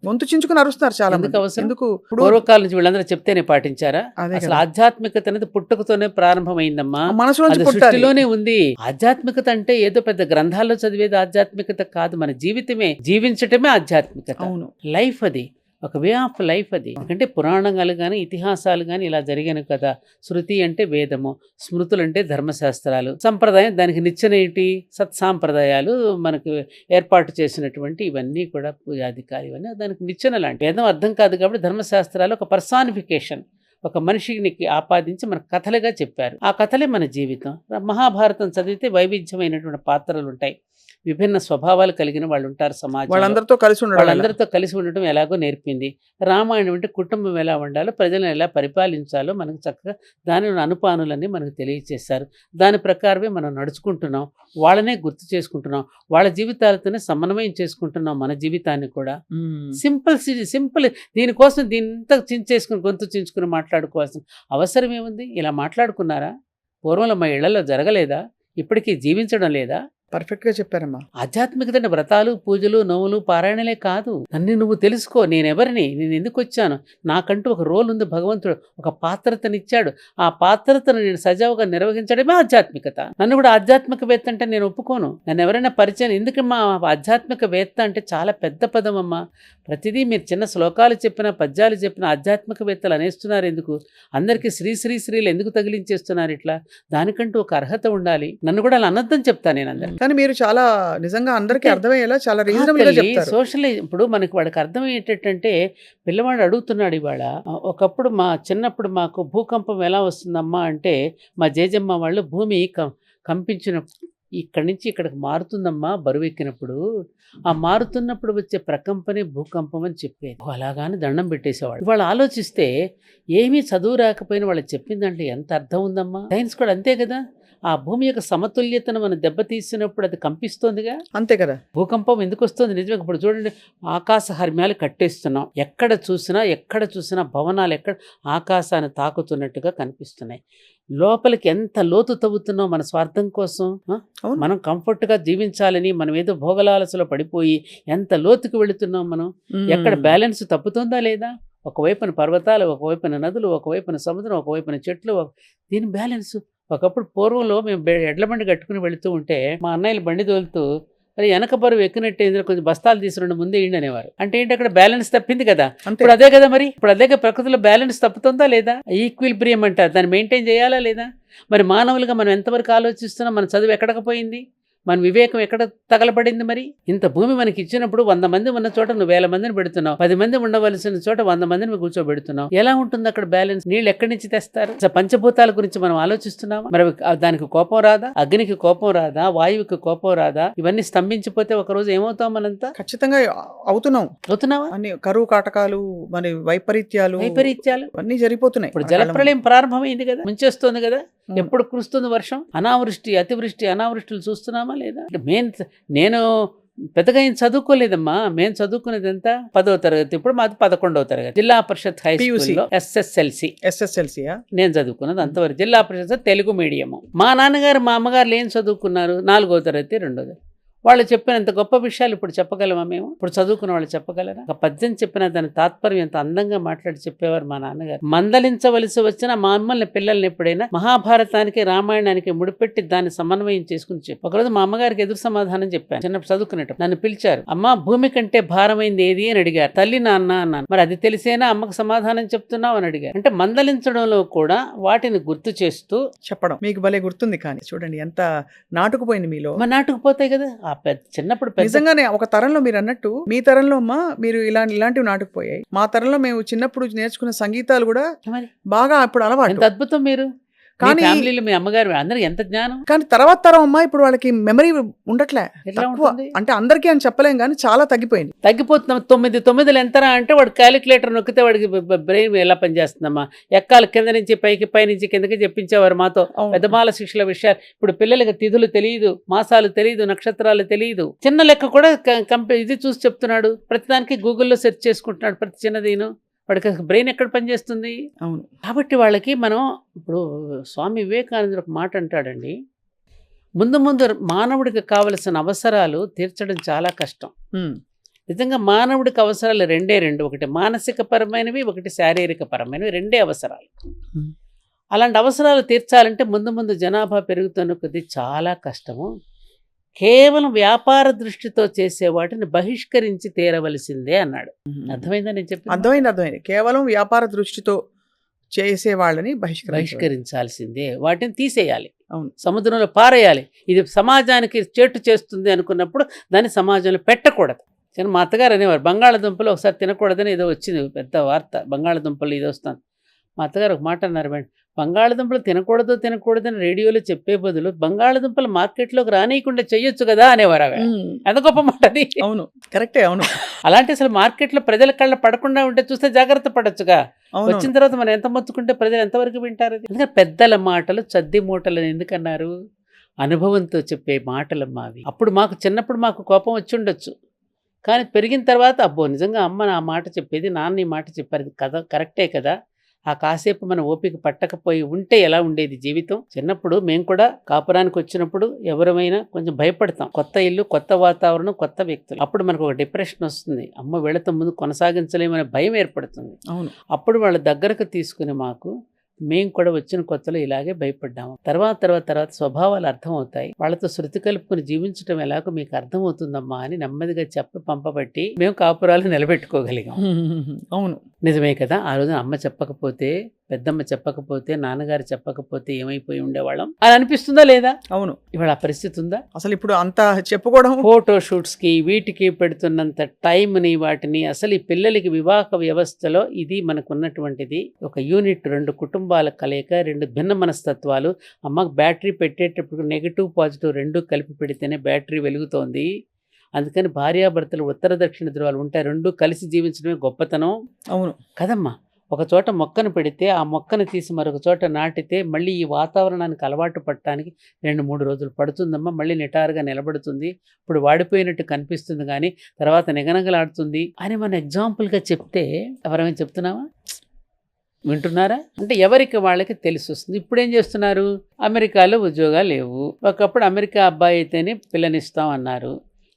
గొంతు చించుకుని అరుస్తున్నారు చాలా మంది. ఎందుకు? పూర్వకాలం నుంచి వీళ్ళందరూ చెప్తేనే పాటించారా? అసలు ఆధ్యాత్మికత అనేది పుట్టుకతోనే ప్రారంభమైందమ్మా, మనసులోనే ఉంది. ఆధ్యాత్మికత అంటే ఏదో పెద్ద గ్రంథాల్లో చదివేది ఆధ్యాత్మికత కాదు, మన జీవితమే, జీవించటమే ఆధ్యాత్మికత. అవును, లైఫ్ అది, ఒక వే ఆఫ్ లైఫ్ అది. ఎందుకంటే పురాణాలు కానీ ఇతిహాసాలు కానీ ఇలా జరిగాను కదా. శృతి అంటే వేదము, స్మృతులు అంటే ధర్మశాస్త్రాలు, సంప్రదాయం దానికి నిచ్చెనేటి సత్సాంప్రదాయాలు మనకు ఏర్పాటు చేసినటువంటి ఇవన్నీ కూడా పూజాధికారి, ఇవన్నీ దానికి నిచ్చెన లాంటి. వేదం అర్థం కాదు కాబట్టి ధర్మశాస్త్రాలు ఒక పర్సానిఫికేషన్, ఒక మనిషికి ఆపాదించి మన కథలుగా చెప్పారు. ఆ కథలే మన జీవితం. మహాభారతం చదివితే వైవిధ్యమైనటువంటి పాత్రలు ఉంటాయి, విభిన్న స్వభావాలు కలిగిన వాళ్ళు ఉంటారు సమాజంలో, వాళ్ళందరితో కలిసి ఉండటం ఎలాగో నేర్పింది. రామాయణం అంటే కుటుంబం ఎలా ఉండాలో, ప్రజలను ఎలా పరిపాలించాలో మనకు చక్కగా దాని అనుపానులన్నీ మనకు తెలియచేస్తారు. దాని ప్రకారమే మనం నడుచుకుంటున్నాం, వాళ్ళనే గుర్తు చేసుకుంటున్నాం, వాళ్ళ జీవితాలతోనే సమన్వయం చేసుకుంటున్నాం మన జీవితాన్ని కూడా. సింపుల్. దీనికోసం దీంతా చించేసుకుని గొంతు చించుకుని మాట్లాడుకోవాల్సిన అవసరం ఏముంది? ఇలా మాట్లాడుకున్నారా? పూర్వంలో మా ఇళ్లలో జరగలేదా? ఇప్పటికీ జీవించడం లేదా? పర్ఫెక్ట్ గా చెప్పారమ్మా. ఆధ్యాత్మికత అంటే వ్రతాలు, పూజలు, నోములు, పారాయణలే కాదు. నన్ను నువ్వు తెలుసుకో, నేనెవరిని, నేను ఎందుకు వచ్చాను, నాకంటూ ఒక రోల్ ఉంది, భగవంతుడు ఒక పాత్రతనిచ్చాడు, ఆ పాత్రతను నేను సజావుగా నిర్వహించడమే ఆధ్యాత్మికత. నన్ను కూడా ఆధ్యాత్మికవేత్త అంటే నేను ఒప్పుకోను. నన్ను ఎవరైనా పరిచయం, ఎందుకు మా ఆధ్యాత్మికవేత్త అంటే చాలా పెద్ద పదం అమ్మా. ప్రతిదీ మీరు చిన్న శ్లోకాలు చెప్పినా, పద్యాలు చెప్పినా ఆధ్యాత్మికవేత్తలు అనేస్తున్నారు ఎందుకు? అందరికీ శ్రీలు ఎందుకు తగిలించేస్తున్నారు ఇట్లా? దానికంటూ ఒక అర్హత ఉండాలి. నన్ను కూడా అలా అనొద్దని చెప్తాను నేను అందరికీ. కానీ మీరు చాలా నిజంగా అందరికీ అర్థమయ్యేలా చాలా రీజనబుల్ గా చెప్తారు. సోషల్ ఇప్పుడు మనకి వాడికి అర్థమయ్యేటంటే, పిల్లవాడు అడుగుతున్నాడు ఇవాళ, ఒకప్పుడు మా చిన్నప్పుడు మాకు భూకంపం ఎలా వస్తుందమ్మా అంటే, మా జేజమ్మ వాళ్ళు భూమి కంపించినప్పుడు ఇక్కడి నుంచి ఇక్కడికి మారుతుందమ్మా బరువు ఎక్కినప్పుడు, ఆ మారుతున్నప్పుడు వచ్చే ప్రకంపనే భూకంపం అని చెప్పేది. అలాగానే దండం పెట్టేసేవాడు. వాళ్ళు ఆలోచిస్తే ఏమీ చదువు రాకపోయినా వాళ్ళు చెప్పిందంటే ఎంత అర్థం ఉందమ్మా. సైన్స్ కూడా అంతే కదా. ఆ భూమి యొక్క సమతుల్యతను మనం దెబ్బతీసినప్పుడు అది కంపిస్తోందిగా, అంతే కదా. భూకంపం ఎందుకు వస్తుంది? నిజమే. ఇప్పుడు చూడండి, ఆకాశ హర్మ్యాలు కట్టేస్తున్నాం, ఎక్కడ చూసినా భవనాలు ఎక్కడ ఆకాశాన్ని తాకుతున్నట్టుగా కనిపిస్తున్నాయి. లోపలికి ఎంత లోతు తవ్వుతున్నాం మన స్వార్థం కోసం. మనం కంఫర్ట్గా జీవించాలని మనం ఏదో భోగలాలసలో పడిపోయి ఎంత లోతుకు వెళుతున్నాం మనం. ఎక్కడ బ్యాలెన్స్ తప్పుతుందా లేదా? ఒకవైపున పర్వతాలు, ఒకవైపున నదులు, ఒకవైపున సముద్రం, ఒకవైపున చెట్లు, దీని బ్యాలెన్స్. ఒకప్పుడు పూర్వంలో మేము ఎడ్ల బండి కట్టుకుని వెళుతూ ఉంటే మా అన్నయ్యలు బండి తోలుతూ మరి వెనక బరువు ఎక్కినట్టు కొంచెం బస్తాలు తీసుకురండి ముందే ఇండి అనేవారు. అంటే ఏంటి, అక్కడ బ్యాలెన్స్ తప్పింది కదా. ఇప్పుడు అదే కదా, మరి ఇప్పుడు అదే ప్రకృతిలో బ్యాలెన్స్ తప్పుతుందా లేదా? ఈక్విలిబ్రియం అంటారు, దాన్ని మెయింటైన్ చేయాలా లేదా? మరి మానవులుగా మనం ఎంతవరకు ఆలోచిస్తున్నాం? మన చదువు ఎక్కడికి పోయింది? మన వివేకం ఎక్కడ తగలబడింది? మరి ఇంత భూమి మనకి ఇచ్చినప్పుడు 100 మంది ఉన్న చోట నువ్వు 1000 మందిని పెడుతున్నావు, 10 మంది ఉండవలసిన చోట 100 మందిని కూర్చోబెడుతున్నావు. ఎలా ఉంటుంది అక్కడ బ్యాలెన్స్? నీళ్ళు ఎక్కడి నుంచి తెస్తారు? పంచభూతాల గురించి మనం ఆలోచిస్తున్నామా? మరి దానికి కోపం రాదా? అగ్నికి కోపం రాదా? వాయువుకి కోపం రాదా? ఇవన్నీ స్తంభించిపోతే ఒకరోజు ఏమవుతాం? మనంతా ఖచ్చితంగా అవుతున్నావా? అన్ని కరువు కాటకాలు, మన వైపరీత్యాలు అన్ని జరిగిపోతున్నాయి. ఇప్పుడు జలప్రళయం ప్రారంభమైంది కదా, ముంచేస్తుంది కదా. ఎప్పుడు కురుస్తుంది వర్షం? అనావృష్టి, అతివృష్టి, అనావృష్టిలు చూస్తున్నామా లేదా? నేను పెద్దగా ఏం చదువుకోలేదమ్మా. మేము చదువుకునేది ఎంత? 10వ తరగతి. ఇప్పుడు మాది 11వ తరగతి. జిల్లా పరిషత్ హై స్కూల్లో ఎస్ఎస్ఎల్సి నేను చదువుకున్నది అంతవరకు. జిల్లా పరిషత్ తెలుగు మీడియము. మా నాన్నగారు మా అమ్మగారు ఏం చదువుకున్నారు? 4వ తరగతి, 2వ. వాళ్ళు చెప్పినంత గొప్ప విషయాలు ఇప్పుడు చెప్పగలమా మేము? ఇప్పుడు చదువుకున్న వాళ్ళు చెప్పగలరా? ఒక పద్యం చెప్పిన దాని తాత్పర్యం ఎంత అందంగా మాట్లాడి చెప్పేవారు మా నాన్నగారు. మందలించవలసి వచ్చిన మా అమ్మల్ని పిల్లల్ని ఎప్పుడైనా మహాభారతానికి, రామాయణానికి ముడిపెట్టి దాన్ని సమన్వయం చేసుకుని చెప్పి. ఒకరోజు మా అమ్మగారికి ఎదురు సమాధానం చెప్పాను. చిన్నప్పుడు చదువుకునేటప్పుడు నన్ను పిలిచారు. అమ్మ, భూమి కంటే భారమైంది ఏది అని అడిగారు. తల్లి, నాన్న అన్నాను. మరి అది తెలిసేనా అమ్మకు సమాధానం చెప్తున్నావు అని అడిగారు. అంటే మందలించడంలో కూడా వాటిని గుర్తు చేస్తూ చెప్పడం మీకు భలే గుర్తుంది. కానీ చూడండి ఎంత నాటుకుపోయింది మీలో. నాటుకుపోతాయి కదా. చిన్నప్పుడు నిజంగానే ఒక తరంలో మీరు అన్నట్టు, మీ తరంలో అమ్మా మీరు ఇలాంటివి నాటుకుపోయాయి. మా తరంలో మేము చిన్నప్పుడు నేర్చుకున్న సంగీతాలు కూడా బాగా అప్పుడు అలవాటు. అద్భుతం. మీరు కానీ ఫ్యామిలీలో మీ అమ్మగారు అందరికి ఎంత జ్ఞానం కానీ తర్వాత తరం అమ్మా ఇప్పుడు వాళ్ళకి మెమరీ ఉండట్లే, ఎట్లా తక్కువ. ఉంటుంది? అంటే అందరికీ అని చెప్పలేం కానీ చాలా తగ్గిపోయింది. తగ్గిపోతున్నాం. 9 ఎంతరా అంటే వాడు క్యాలిక్యులేటర్ నొక్కితే వాడికి బ్రెయిన్ ఎలా పనిచేస్తుందమ్మా. ఎక్కాలి కింద నుంచి పైకి, పై నుంచి కిందకి చెప్పించేవారు మాతో పెద్దమాల శిక్షల విషయాలు. ఇప్పుడు పిల్లలకి తిథులు తెలియదు, మాసాలు తెలియదు, నక్షత్రాలు తెలియదు. చిన్న లెక్క కూడా ఇది చూసి చెప్తున్నాడు. ప్రతిదానికి గూగుల్లో సెర్చ్ చేసుకుంటున్నాడు ప్రతి చిన్నదీను. వాడికి బ్రెయిన్ ఎక్కడ పనిచేస్తుంది? అవును. కాబట్టి వాళ్ళకి మనం ఇప్పుడు స్వామి వివేకానందుడు ఒక మాట అంటాడండి, ముందు మానవుడికి కావలసిన అవసరాలు తీర్చడం చాలా కష్టం. నిజంగా మానవుడికి అవసరాలు రెండు, ఒకటి మానసిక పరమైనవి, ఒకటి శారీరక పరమైనవి, రెండే అవసరాలు. అలాంటి అవసరాలు తీర్చాలంటే ముందు జనాభా పెరుగుతున్న కొద్దీ చాలా కష్టము. కేవలం వ్యాపార దృష్టితో చేసే వాటిని బహిష్కరించి తీరవలసిందే అన్నాడు. అర్థమైందా నేను చెప్పి? అర్థమైంది. కేవలం వ్యాపార దృష్టితో చేసే వాళ్ళని బహిష్కరించాల్సిందే, వాటిని తీసేయాలి. అవును. సముద్రంలో పారేయాలి. ఇది సమాజానికి చేటు చేస్తుంది అనుకున్నప్పుడు దాన్ని సమాజంలో పెట్టకూడదు. మా అత్తగారు అనేవారు బంగాళదుంపలు ఒకసారి తినకూడదని ఏదో వచ్చింది పెద్ద వార్త, బంగాళదుంపలు ఇది వస్తాను. మా అత్తగారు ఒక మాట అన్నారు, మేడం బంగాళదుంపలు తినకూడదని రేడియోలో చెప్పే బదులు బంగాళదుంపలు మార్కెట్లోకి రానియకుండా చెయ్యొచ్చు కదా అనేవారు. అవి ఎంత గొప్ప మాట అది. అవును, కరెక్టే. అవును. అలాంటి అసలు మార్కెట్లో ప్రజల కళ్ళ పడకుండా ఉంటే చూస్తే జాగ్రత్త పడొచ్చుగా. వచ్చిన తర్వాత మనం ఎంత మొత్తుకుంటే ప్రజలు ఎంతవరకు వింటారు? ఎందుకంటే పెద్దల మాటలు చద్ది మూటలని ఎందుకన్నారు? అనుభవంతో చెప్పే మాటలమ్మా అవి. అప్పుడు చిన్నప్పుడు మాకు కోపం వచ్చి ఉండొచ్చు, కానీ పెరిగిన తర్వాత అబ్బో నిజంగా అమ్మ నా మాట చెప్పేది, నాన్న ఈ మాట చెప్పారు కదా, కరెక్టే కదా. ఆ కాసేపు మనం ఓపిక పట్టకపోయి ఉంటే ఎలా ఉండేది జీవితం? చిన్నప్పుడు మేము కూడా కాపురానికి వచ్చినప్పుడు ఎవరమైనా కొంచెం భయపడతాం. కొత్త ఇల్లు, కొత్త వాతావరణం, కొత్త వ్యక్తులు. అప్పుడు మనకు ఒక డిప్రెషన్ వస్తుంది. అమ్మ వీళ్ళతో ముందు కొనసాగించలేమనే భయం ఏర్పడుతుంది. అవును. అప్పుడు వాళ్ళ దగ్గరకు తీసుకుని మేము కూడా వచ్చిన కొత్తలో ఇలాగే భయపడ్డాము. తర్వాత స్వభావాలు అర్థమవుతాయి. వాళ్ళతో శృతి కలుపుకుని జీవించడం ఎలాగో మీకు అర్థమవుతుందమ్మా అని నెమ్మదిగా చెప్పి పంపబట్టి మేము కాపురాలు నిలబెట్టుకోగలిగాం. అవును, నిజమే కదా. ఆ రోజున అమ్మ చెప్పకపోతే, పెద్దమ్మ చెప్పకపోతే, నాన్నగారు చెప్పకపోతే ఏమైపోయి ఉండేవాళ్ళం అని అనిపిస్తుందా లేదా? అవును. ఇవాళ ఆ పరిస్థితి ఉందా? అసలు ఇప్పుడు అంత చెప్పుకోవడం, ఫోటో షూట్స్కి వీటికి పెడుతున్నంత టైంని వాటిని అసలు ఈ పిల్లలకి వివాహ వ్యవస్థలో ఇది మనకున్నటువంటిది ఒక యూనిట్, 2 కుటుంబాల కలయిక, 2 భిన్న మనస్తత్వాలు. అమ్మకు బ్యాటరీ పెట్టేటప్పుడు నెగిటివ్ పాజిటివ్ 2 కలిపి పెడితేనే బ్యాటరీ వెలుగుతోంది. అందుకని భార్యాభర్తలు ఉత్తర దక్షిణ ధృవాలు ఉంటాయి, 2 కలిసి జీవించడమే గొప్పతనం. అవును కదమ్మా. ఒక చోట మొక్కను పెడితే ఆ మొక్కను తీసి మరొక చోట నాటితే మళ్ళీ ఈ వాతావరణానికి అలవాటు పడటానికి 2-3 రోజులు పడుతుందమ్మా. మళ్ళీ నిటారుగా నిలబడుతుంది. ఇప్పుడు వాడిపోయినట్టు కనిపిస్తుంది కానీ తర్వాత నిగనగలాడుతుంది అని మనం ఎగ్జాంపుల్గా చెప్తే ఎవరైనా చెప్తున్నావా? వింటున్నారా? అంటే ఎవరికి వాళ్ళకి తెలిసి వస్తుంది. ఇప్పుడు ఏం చేస్తున్నారు? అమెరికాలో ఉద్యోగాలు లేవు. ఒకప్పుడు అమెరికా అబ్బాయి అయితేనే పిల్లనిస్తాం అన్నారు.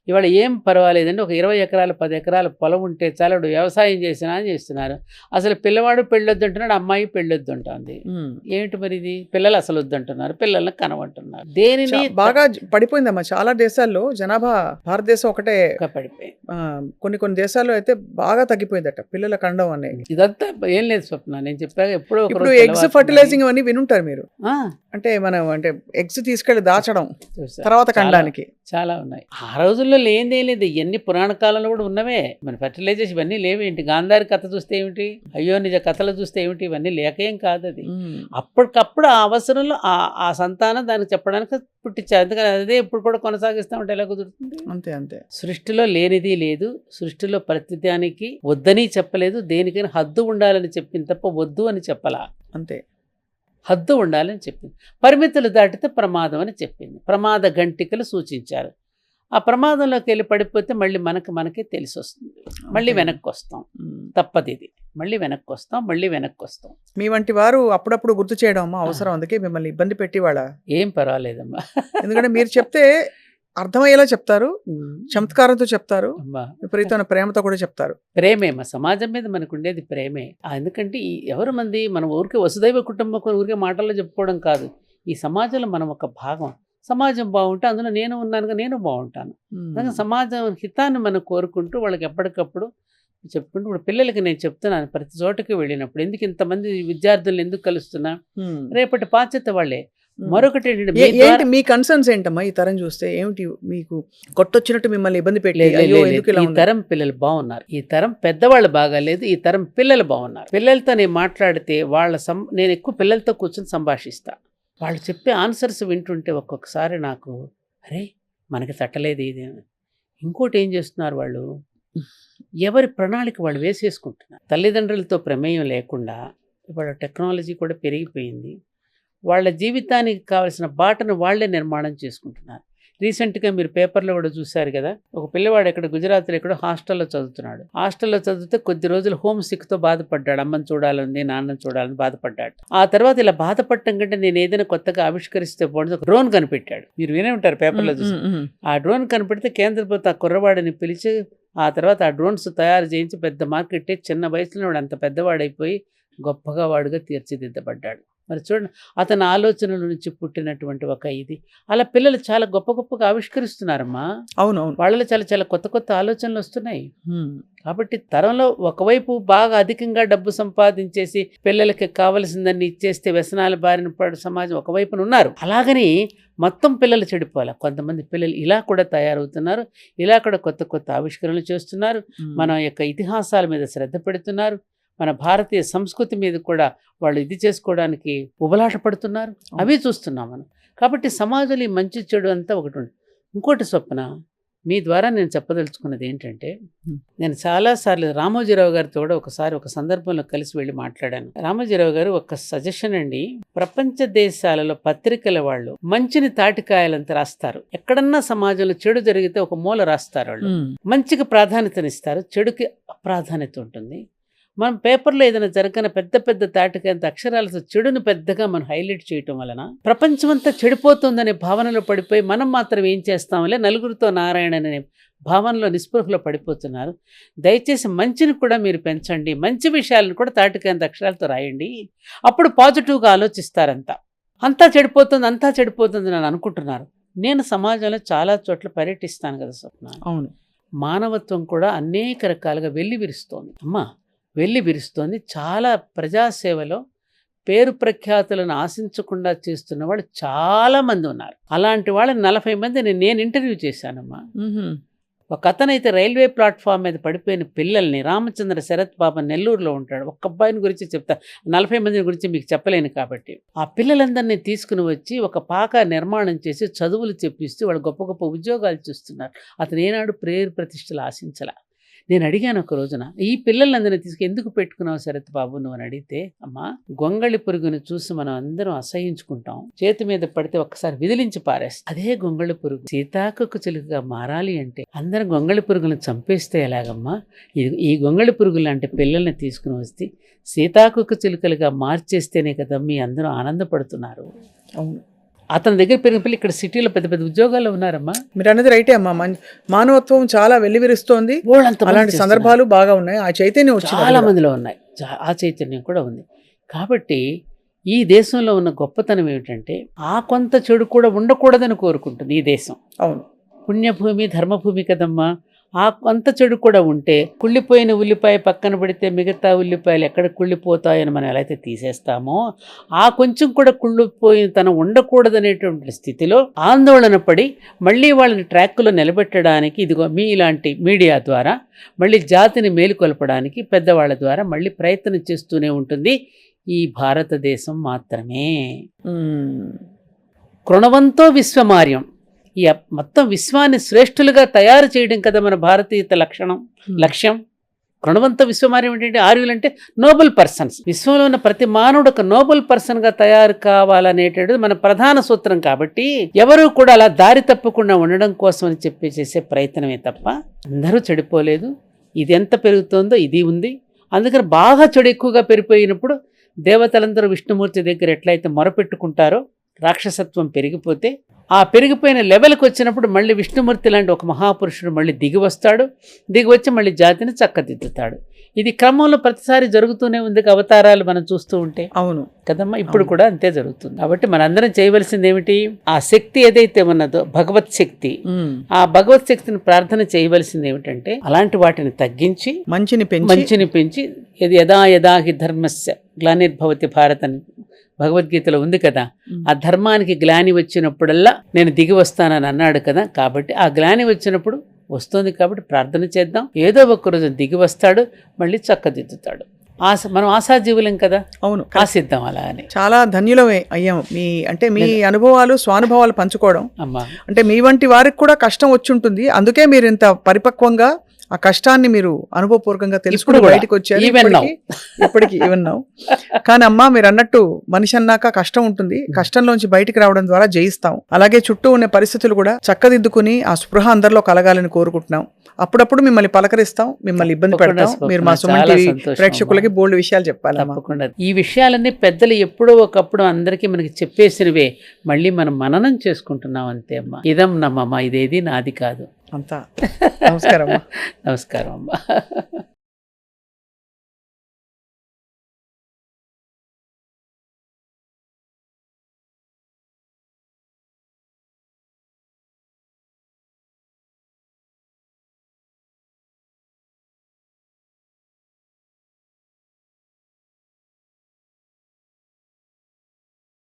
ఇవాళ ఏం పర్వాలేదండి, ఒక 20 ఎకరాలు 10 ఎకరాల పొలం ఉంటే చాలు, వ్యవసాయం చేసినా అని చేస్తున్నారు. అసలు పిల్లవాడు పెళ్ళొద్దు అంటున్నాడు, అమ్మాయి పెళ్ళొద్దు అంటుంది. ఏమిటి మరి ఇది? పిల్లలు అసలు వద్దంటున్నారు, పిల్లల్ని కనవంటున్నారు. దేనిని బాగా పడిపోయిందమ్మా చాలా దేశాల్లో. జనాభా భారతదేశం ఒకటే పడిపోయి కొన్ని దేశాల్లో అయితే బాగా తగ్గిపోయిందట పిల్లల కండం అనేది. ఇదంతా ఏం లేదు స్వప్న, నేను చెప్పాక ఎప్పుడో ఇప్పుడు ఎగ్స్ ఫర్టిలైజింగ్ అని వినుంటారు మీరు. అంటే మనం ఎగ్స్ తీసుకెళ్లి దాచడం తర్వాత కండానికి చాలా ఉన్నాయి. ఆ రోజుల్లో లేదే లేదు, ఇవన్నీ పురాణ కాలంలో కూడా ఉన్నవే. మన ఫర్టిలైజేషన్ ఇవన్నీ లేవేంటి? గాంధారి కథ చూస్తే ఏమిటి, అయ్యో నిజ కథలు చూస్తే ఏమిటి, ఇవన్నీ లేకేం కాదు. అది అప్పటికప్పుడు ఆ అవసరంలో ఆ సంతానం దానికి చెప్పడానికి పుట్టించారు. అందుకని అదే ఇప్పుడు కూడా కొనసాగిస్తామంటే ఎలా కుదురుతుంది? అంతే. సృష్టిలో లేనిది లేదు, సృష్టిలో ప్రతిదానికి వద్దని చెప్పలేదు, దేనికైనా హద్దు ఉండాలని చెప్పింది తప్ప వద్దు అని చెప్పలా. అంతే, హద్దు ఉండాలని చెప్పింది. పరిమితులు దాటితే ప్రమాదం అని చెప్పింది. ప్రమాద గంటికలు సూచించారు. ఆ ప్రమాదంలోకి వెళ్ళి పడిపోతే మళ్ళీ మనకే తెలిసి వస్తుంది. మళ్ళీ వెనక్కి వస్తాం, తప్పది ఇది. మళ్ళీ వెనక్కి వస్తాం. మీ వంటి వారు అప్పుడప్పుడు గుర్తు చేయడం అమ్మా అవసరం. అందుకే మిమ్మల్ని ఇబ్బంది పెట్టి వాళ్ళ ఏం పర్వాలేదమ్మా. ఎందుకంటే మీరు చెప్తే అర్థమయ్యేలా చెప్తారు, చమత్కారంతో చెప్తారు, విపరీతమైన ప్రేమతో కూడా చెప్తారు. ప్రేమే మా సమాజం మీద మనకు ఉండేది ప్రేమే. ఎందుకంటే ఎవరు మంది మనం ఊరికే వసుదైవ కుటుంబం ఊరికే మాటల్లో చెప్పుకోవడం కాదు. ఈ సమాజంలో మనం ఒక భాగం. సమాజం బాగుంటే అందులో నేను ఉన్నానుగా నేను బాగుంటాను. అందుకని సమాజం హితాన్ని మనం కోరుకుంటూ వాళ్ళకి ఎప్పటికప్పుడు చెప్పుకుంటూ ఇప్పుడు పిల్లలకి నేను చెప్తున్నాను, ప్రతి చోటకి వెళ్ళినప్పుడు ఎందుకు ఇంతమంది విద్యార్థులను ఎందుకు కలుస్తున్నా, రేపటి బాధ్యత వాళ్ళే. మరొకటి ఏంటి మీ కన్సర్న్స్ ఏంటమ్మా? ఈ తరం చూస్తే ఏమిటి మీకు కొట్టొచ్చినట్టు మిమ్మల్ని ఇబ్బంది పెట్టి? ఈ తరం పిల్లలు బాగున్నారు, ఈ తరం పెద్దవాళ్ళు బాగాలేదు, ఈ తరం పిల్లలు బాగున్నారు. పిల్లలతో నేను మాట్లాడితే నేను ఎక్కువ పిల్లలతో కూర్చొని సంభాషిస్తా. వాళ్ళు చెప్పే ఆన్సర్స్ వింటుంటే ఒక్కొక్కసారి నాకు అరే మనకి తట్టలేదు ఇది. ఇంకోటి ఏం చేస్తున్నారు వాళ్ళు, ఎవరి ప్రణాళిక వాళ్ళు వేసేసుకుంటున్నారు. తల్లిదండ్రులతో ప్రమేయం లేకుండా ఇవాళ టెక్నాలజీ కూడా పెరిగిపోయింది. వాళ్ళ జీవితానికి కావాల్సిన బాటను వాళ్ళే నిర్మాణం చేసుకుంటున్నారు. రీసెంట్గా మీరు పేపర్లో కూడా చూశారు కదా, ఒక పిల్లవాడు ఇక్కడ గుజరాత్లో ఎక్కడో హాస్టల్లో చదువుతున్నాడు. హాస్టల్లో చదివితే కొద్ది రోజులు హోమ్ సిక్తో బాధపడ్డాడు. అమ్మని చూడాలని, నాన్నని చూడాలని బాధపడ్డాడు. ఆ తర్వాత ఇలా బాధపడటం కంటే నేను ఏదైనా కొత్తగా ఆవిష్కరిస్తే బాగుంది, ఒక డ్రోన్ కనిపెట్టాడు. మీరు వినే ఉంటారు పేపర్లో చూసి. ఆ డ్రోన్ కనిపెడితే కేంద్ర ప్రభుత్వం ఆ కుర్రవాడిని పిలిచి ఆ తర్వాత ఆ డ్రోన్స్ తయారు చేయించి పెద్ద మార్కెట్టే, చిన్న వయసులో వాడు అంత పెద్దవాడైపోయి గొప్పగా వాడుగా తీర్చిదిద్దబడ్డాడు. మరి చూడండి, అతని ఆలోచనల నుంచి పుట్టినటువంటి ఒక ఇది. అలా పిల్లలు చాలా గొప్ప గొప్పగా ఆవిష్కరిస్తున్నారమ్మా. అవునవును, వాళ్ళలో చాలా చాలా కొత్త కొత్త ఆలోచనలు వస్తున్నాయి. కాబట్టి తరంలో ఒకవైపు బాగా అధికంగా డబ్బు సంపాదించేసి పిల్లలకి కావలసిందని ఇచ్చేస్తే వ్యసనాల బారిన పడు సమాజం ఒకవైపున ఉన్నారు. అలాగని మొత్తం పిల్లలు చెడిపోవాలి. కొంతమంది పిల్లలు ఇలా కూడా తయారవుతున్నారు, ఇలా కూడా కొత్త కొత్త ఆవిష్కరణలు చేస్తున్నారు, మన యొక్క ఇతిహాసాల మీద శ్రద్ధ పెడుతున్నారు, మన భారతీయ సంస్కృతి మీద కూడా వాళ్ళు ఇది చేసుకోవడానికి ఉబలాట పడుతున్నారు. అవి చూస్తున్నాం మనం. కాబట్టి సమాజంలో ఈ మంచి చెడు అంతా ఒకటి ఉంది. ఇంకోటి స్వప్న, మీ ద్వారా నేను చెప్పదలుచుకున్నది ఏంటంటే, నేను చాలాసార్లు రామోజీరావు గారితో కూడా ఒకసారి ఒక సందర్భంలో కలిసి వెళ్ళి మాట్లాడాను. రామోజీరావు గారు ఒక సజెషన్ అండి, ప్రపంచ దేశాలలో పత్రికల వాళ్ళు మంచిని తాటికాయలంతా రాస్తారు. ఎక్కడన్నా సమాజంలో చెడు జరిగితే ఒక మూల రాస్తారు. వాళ్ళు మంచికి ప్రాధాన్యతనిస్తారు, చెడుకి అప్రాధాన్యత ఉంటుంది. మనం పేపర్లో ఏదైనా జరగన పెద్ద పెద్ద తాటికంత అక్షరాలతో చెడును పెద్దగా మనం హైలైట్ చేయటం వలన ప్రపంచమంతా చెడిపోతుందనే భావనలో పడిపోయి మనం మాత్రం ఏం చేస్తామలే నలుగురితో నారాయణ అనే భావనలో నిస్పృహలో పడిపోతున్నారు. దయచేసి మంచిని కూడా మీరు పెంచండి, మంచి విషయాలను కూడా తాటికంత అక్షరాలతో రాయండి. అప్పుడు పాజిటివ్గా ఆలోచిస్తారంతా. అంతా చెడిపోతుంది అని అనుకుంటున్నారు. నేను సమాజంలో చాలా చోట్ల పర్యటిస్తాను కదా స్వప్న. అవును, మానవత్వం కూడా అనేక రకాలుగా వెల్లివిరుస్తోంది అమ్మా, వెల్లివిరుస్తోంది. చాలా ప్రజాసేవలో పేరు ప్రఖ్యాతులను ఆశించకుండా చేస్తున్న వాళ్ళు చాలామంది ఉన్నారు. అలాంటి వాళ్ళని 40 మందిని నేను ఇంటర్వ్యూ చేశానమ్మా. ఒక అతనైతే రైల్వే ప్లాట్ఫామ్ మీద పడిపోయిన పిల్లల్ని, రామచంద్ర శరత్ బాబా నెల్లూరులో ఉంటాడు, ఒక్క అబ్బాయిని గురించి చెప్తా, 40 మంది గురించి మీకు చెప్పలేను కాబట్టి. ఆ పిల్లలందరినీ తీసుకుని వచ్చి ఒక పాక నిర్మాణం చేసి చదువులు చెప్పిస్తూ వాళ్ళు గొప్ప గొప్ప ఉద్యోగాలు చూస్తున్నారు. అతను ఏనాడు పేరు ప్రతిష్టలు ఆశించలా. నేను అడిగాను ఒక రోజున, ఈ పిల్లలందరినీ తీసుకు ఎందుకు పెట్టుకున్నావు శరత్ బాబు నువ్వు అని అడిగితే, అమ్మా గొంగళి పురుగును చూసి మనం అందరం అసహించుకుంటాం, చేతి మీద పడితే ఒక్కసారి విదిలించి పారేస్తాం. అదే గొంగళి పురుగు సీతాకొక చిలుకగా మారాలి అంటే అందరం గొంగళి పురుగులను చంపేస్తే ఎలాగమ్మా? ఈ గొంగళి పురుగు లాంటి పిల్లల్ని తీసుకుని వస్తే సీతాకొక చిలుకలుగా మార్చేస్తేనే కదా మీ అందరూ ఆనందపడుతున్నారు. అవును, అతని దగ్గర పెరిగిన పిల్లలు ఇక్కడ సిటీలో పెద్ద పెద్ద ఉద్యోగాల్లో ఉన్నారమ్మా. మీరు అన్నది రైటే అమ్మా. మానవత్వం చాలా వెల్లివిరుస్తోంది. అలాంటి సందర్భాలు బాగా ఉన్నాయి. ఆ చైతన్యం చాలా మందిలో ఉన్నాయి, ఆ చైతన్యం కూడా ఉంది. కాబట్టి ఈ దేశంలో ఉన్న గొప్పతనం ఏమిటంటే, ఆ కొంత చెడు కూడా ఉండకూడదని కోరుకుంటుంది ఈ దేశం. అవును, పుణ్యభూమి ధర్మభూమి కదమ్మా. ఆ కొంత చెడు కూడా ఉంటే, కుళ్ళిపోయిన ఉల్లిపాయ పక్కన పడితే మిగతా ఉల్లిపాయలు ఎక్కడ కుళ్ళిపోతాయని మనం ఎలా అయితే తీసేస్తామో, ఆ కొంచెం కూడా కుళ్ళిపోయిన తనం ఉండకూడదనేటువంటి స్థితిలో ఆందోళన పడి మళ్ళీ వాళ్ళని ట్రాక్లో నిలబెట్టడానికి ఇదిగో మీ ఇలాంటి మీడియా ద్వారా మళ్ళీ జాతిని మేలుకొల్పడానికి పెద్దవాళ్ళ ద్వారా మళ్ళీ ప్రయత్నం చేస్తూనే ఉంటుంది ఈ భారతదేశం మాత్రమే. కృణవంతో విశ్వమార్యం, ఈ మొత్తం విశ్వాన్ని శ్రేష్ఠులుగా తయారు చేయడం కదా మన భారతీయత లక్ష్యం. కృణవంత విశ్వమార్యం ఏంటంటే, ఆర్యులు అంటే నోబెల్ పర్సన్స్. విశ్వంలో ఉన్న ప్రతి మానవుడు ఒక నోబెల్ పర్సన్గా తయారు కావాలనేటది మన ప్రధాన సూత్రం. కాబట్టి ఎవరు కూడా అలా దారి తప్పకుండా ఉండడం కోసం అని చెప్పి చేసే ప్రయత్నమే తప్ప అందరూ చెడిపోలేదు. ఇది ఎంత పెరుగుతుందో ఇది ఉంది. అందుకని బాగా చెడు ఎక్కువగా పెరిగిపోయినప్పుడు దేవతలందరూ విష్ణుమూర్తి దగ్గర ఎట్లయితే మొరపెట్టుకుంటారో, రాక్షసత్వం పెరిగిపోతే ఆ పెరిగిపోయిన లెవెల్కి వచ్చినప్పుడు మళ్ళీ విష్ణుమూర్తి లాంటి ఒక మహాపురుషుడు మళ్ళీ దిగి వస్తాడు. దిగి వచ్చి మళ్ళీ జాతిని చక్కదిద్దుతాడు. ఇది క్రమంలో ప్రతిసారి జరుగుతూనే ఉంది అవతారాలు మనం చూస్తూ ఉంటే. అవును కదమ్మా, ఇప్పుడు కూడా అంతే జరుగుతుంది. కాబట్టి మనందరం చేయవలసింది ఏమిటి? ఆ శక్తి ఏదైతే ఉన్నదో భగవత్ శక్తి, ఆ భగవత్ శక్తిని ప్రార్థన చేయవలసింది ఏమిటంటే, అలాంటి వాటిని తగ్గించి మంచిని పెంచి యదా యదా హి ధర్మస్య గ్లానిర్భవతి భారత్ అని భగవద్గీతలో ఉంది కదా. ఆ ధర్మానికి గ్లాని వచ్చినప్పుడల్లా నేను దిగి వస్తానని అన్నాడు కదా. కాబట్టి ఆ గ్లాని వచ్చినప్పుడు వస్తుంది కాబట్టి ప్రార్థన చేద్దాం, ఏదో ఒక రోజు దిగి వస్తాడు, మళ్ళీ చక్కదిద్దుతాడు. మనం ఆశాజీవులం కదా, అవును, ఆశిద్దాం అలా అని. చాలా ధన్యులమే అయ్యాం. మీ అనుభవాలు స్వానుభవాలు పంచుకోవడం. అమ్మా, అంటే మీ వంటి వారికి కూడా కష్టం వచ్చి ఉంటుంది, అందుకే మీరు ఇంత పరిపక్వంగా ఆ కష్టాన్ని మీరు అనుభవపూర్వకంగా తెలుసుకుని ఇప్పుడు కూడా, బయటకు వచ్చారు. even now. ఇప్పటికి ఈవెన్ నౌ. కానీ అమ్మా, మీరు అన్నట్టు మనిషి అన్నాక కష్టం ఉంటుంది, కష్టంలోంచి బయటికి రావడం ద్వారా జయిస్తాం. అలాగే చుట్టూ ఉన్న పరిస్థితులు కూడా చక్కదిద్దుకుని ఆ స్పృహ అందరిలో కలగాలని కోరుకుంటున్నాం. అప్పుడప్పుడు మిమ్మల్ని పలకరిస్తాం, మిమ్మల్ని ఇబ్బంది పెడతాం. మీరు మా సుమన్ టీవీ ప్రేక్షకులకి బోల్డ్ విషయాలు చెప్పాలమ్మా. తప్పకుండా. ఈ విషయాలన్నీ పెద్దలు ఎప్పుడో ఒకప్పుడు అందరికీ మనకి చెప్పేసినవే, మళ్ళీ మనం మననం చేసుకుంటున్నాం అంతే అమ్మా. ఇదం నమ్మమ్మా, ఇదేది నాది కాదు. అంతా. నమస్కారం అమ్మా. నమస్కారం అమ్మా.